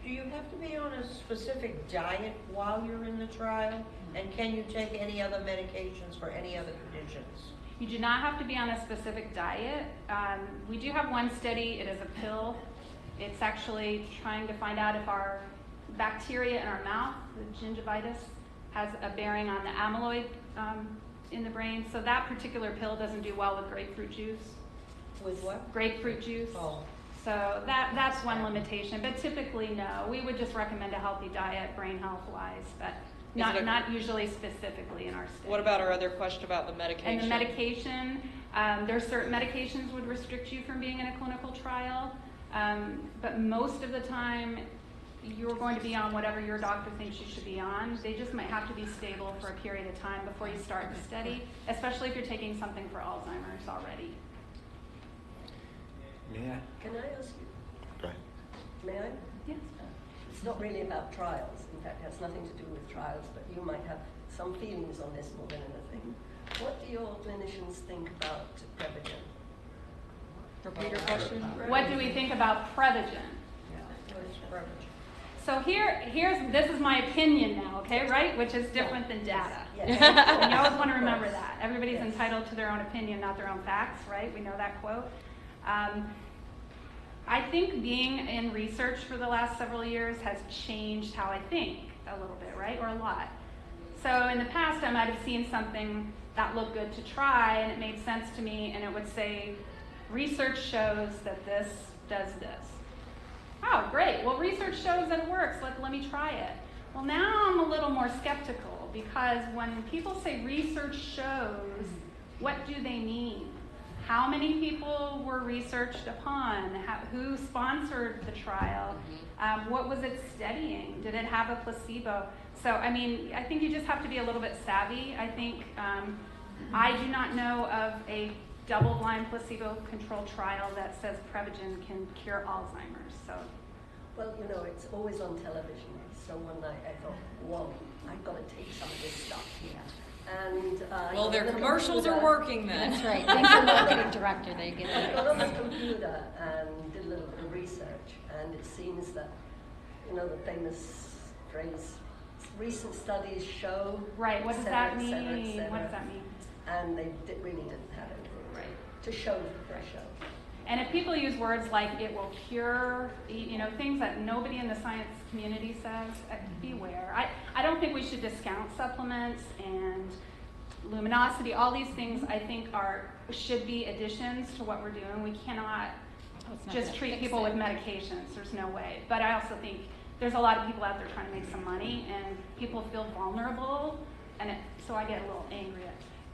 Do you have to be on a specific diet while you're in the trial? And can you take any other medications for any other conditions? You do not have to be on a specific diet. We do have one study, it is a pill. It's actually trying to find out if our bacteria in our mouth, the gingivitis, has a bearing on the amyloid in the brain. So that particular pill doesn't do well with grapefruit juice. With what? Grapefruit juice. Oh. So that's one limitation, but typically no. We would just recommend a healthy diet, brain health-wise, but not usually specifically in our study. What about our other question about the medication? And the medication, there are certain medications would restrict you from being in a clinical trial, but most of the time you're going to be on whatever your doctor thinks you should be on. They just might have to be stable for a period of time before you start the study, especially if you're taking something for Alzheimer's already. Yeah. Can I ask you? Go ahead. May I? Yes. It's not really about trials. In fact, it has nothing to do with trials, but you might have some feelings on this more than anything. What do your clinicians think about Prevagen? Repeat your question. What do we think about Prevagen? What is Prevagen? So this is my opinion now, okay, right? Which is different than data. Yes. And you always want to remember that. Everybody's entitled to their own opinion, not their own facts, right? We know that quote. I think being in research for the last several years has changed how I think a little bit, right? Or a lot. So in the past, I might have seen something that looked good to try, and it made sense to me, and it would say, research shows that this does this. Oh, great. Well, research shows that it works. Let me try it. Well, now I'm a little more skeptical, because when people say research shows, what do they mean? How many people were researched upon? Who sponsored the trial? What was it studying? Did it have a placebo? So, I mean, I think you just have to be a little bit savvy. I think I do not know of a double-blind placebo-controlled trial that says Prevagen can cure Alzheimer's. So, well, you know, it's always on television. So one night I thought, whoa, I've got to take some of this stuff here. And well, their commercials are working then. That's right. Thank you, marketing director. They get I got on the computer and did a little bit of research, and it seems that, you know, the famous phrase, recent studies show. Right. What does that mean? What does that mean? And they really didn't have it to show for show. And if people use words like it will cure, you know, things that nobody in the science community says, beware. I don't think we should discount supplements and luminosity. All these things I think should be additions to what we're doing. We cannot just treat people with medications. There's no way. But I also think there's a lot of people out there trying to make some money, and people feel vulnerable, and so I get a little angry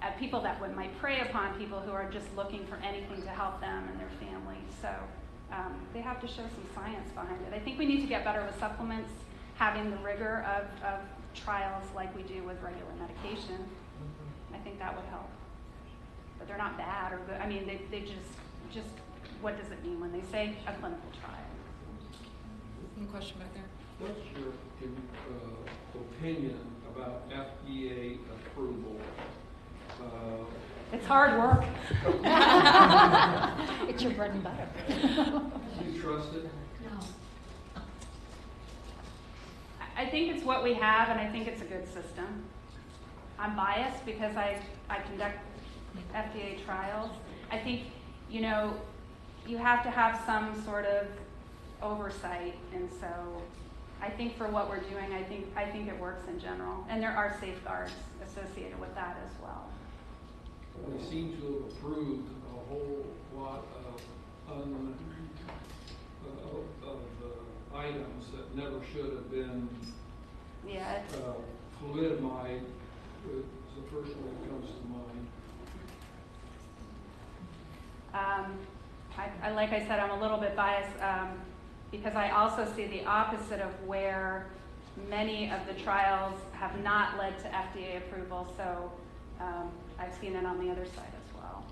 at people that might prey upon people who are just looking for anything to help them and their family. So they have to show some science behind it. I think we need to get better with supplements, having the rigor of trials like we do with regular medication. I think that would help. But they're not bad or good. I mean, they just what does it mean when they say a clinical trial? One question back there. What's your opinion about FDA approval? It's hard work. It's your bread and butter. Do you trust it? No. I think it's what we have, and I think it's a good system. I'm biased because I conduct FDA trials. I think, you know, you have to have some sort of oversight, and so I think for what we're doing, I think it works in general, and there are safeguards associated with that as well. We seem to have approved a whole lot of items that never should have been. Yeah. Fluidamide is the first one that comes to mind. Like I said, I'm a little bit biased because I also see the opposite of where many of the trials have not led to FDA approval. So I've seen it on the other side as well.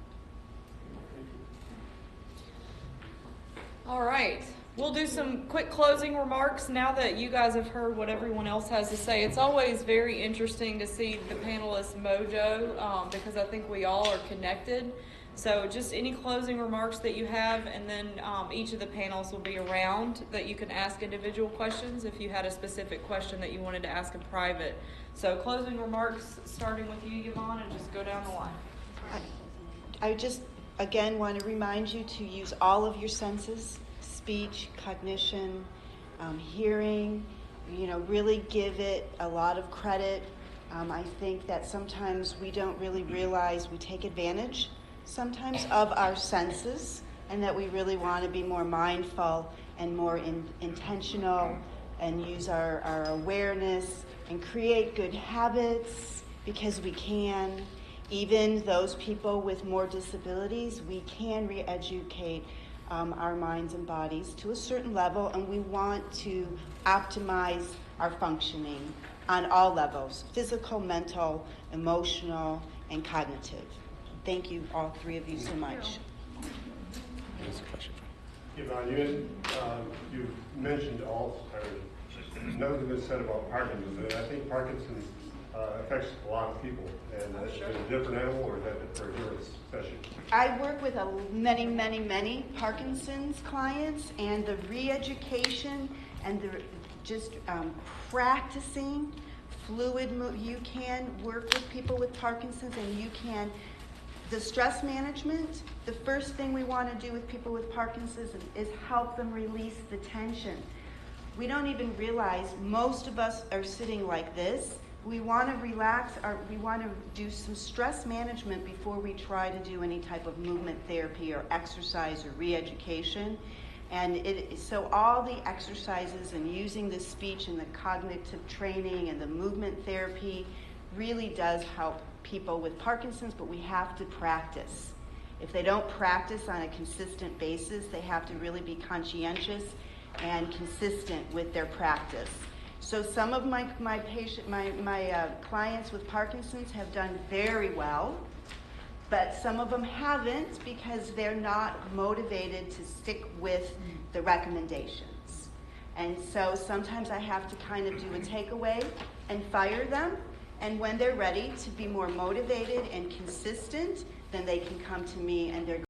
All right. We'll do some quick closing remarks now that you guys have heard what everyone else has to say. It's always very interesting to see the panelists' mojo because I think we all are connected. So just any closing remarks that you have, and then each of the panels will be around that you can ask individual questions if you had a specific question that you wanted to ask in private. So closing remarks, starting with you, Yvonne, and just go down the line. I just, again, want to remind you to use all of your senses, speech, cognition, hearing, really give it a lot of credit. I think that sometimes we don't really realize we take advantage sometimes of our senses, and that we really want to be more mindful and more intentional and use our awareness and create good habits, because we can. Even those people with more disabilities, we can re-educate our minds and bodies to a certain level, and we want to optimize our functioning on all levels: physical, mental, emotional, and cognitive. Thank you, all three of you, so much. Yvonne, you mentioned Alzheimer's. Nothing was said about Parkinson's, and I think Parkinson's affects a lot of people. And is it a different animal, or is that for your session? I work with many Parkinson's clients, and the re-education and the just practicing fluid you can work with people with Parkinson's, and you can, the stress management, the first thing we want to do with people with Parkinson's is help them release the tension. We don't even realize most of us are sitting like this. We want to relax, we want to do some stress management before we try to do any type of movement therapy or exercise or re-education. And so all the exercises and using the speech and the cognitive training and the movement therapy really does help people with Parkinson's, but we have to practice. If they don't practice on a consistent basis, they have to really be conscientious and consistent with their practice. So some of my clients with Parkinson's have done very well, but some of them haven't because they're not motivated to stick with the recommendations. And so sometimes I have to kind of do a takeaway and fire them, and when they're ready to be more motivated and consistent, then they can come to me and they're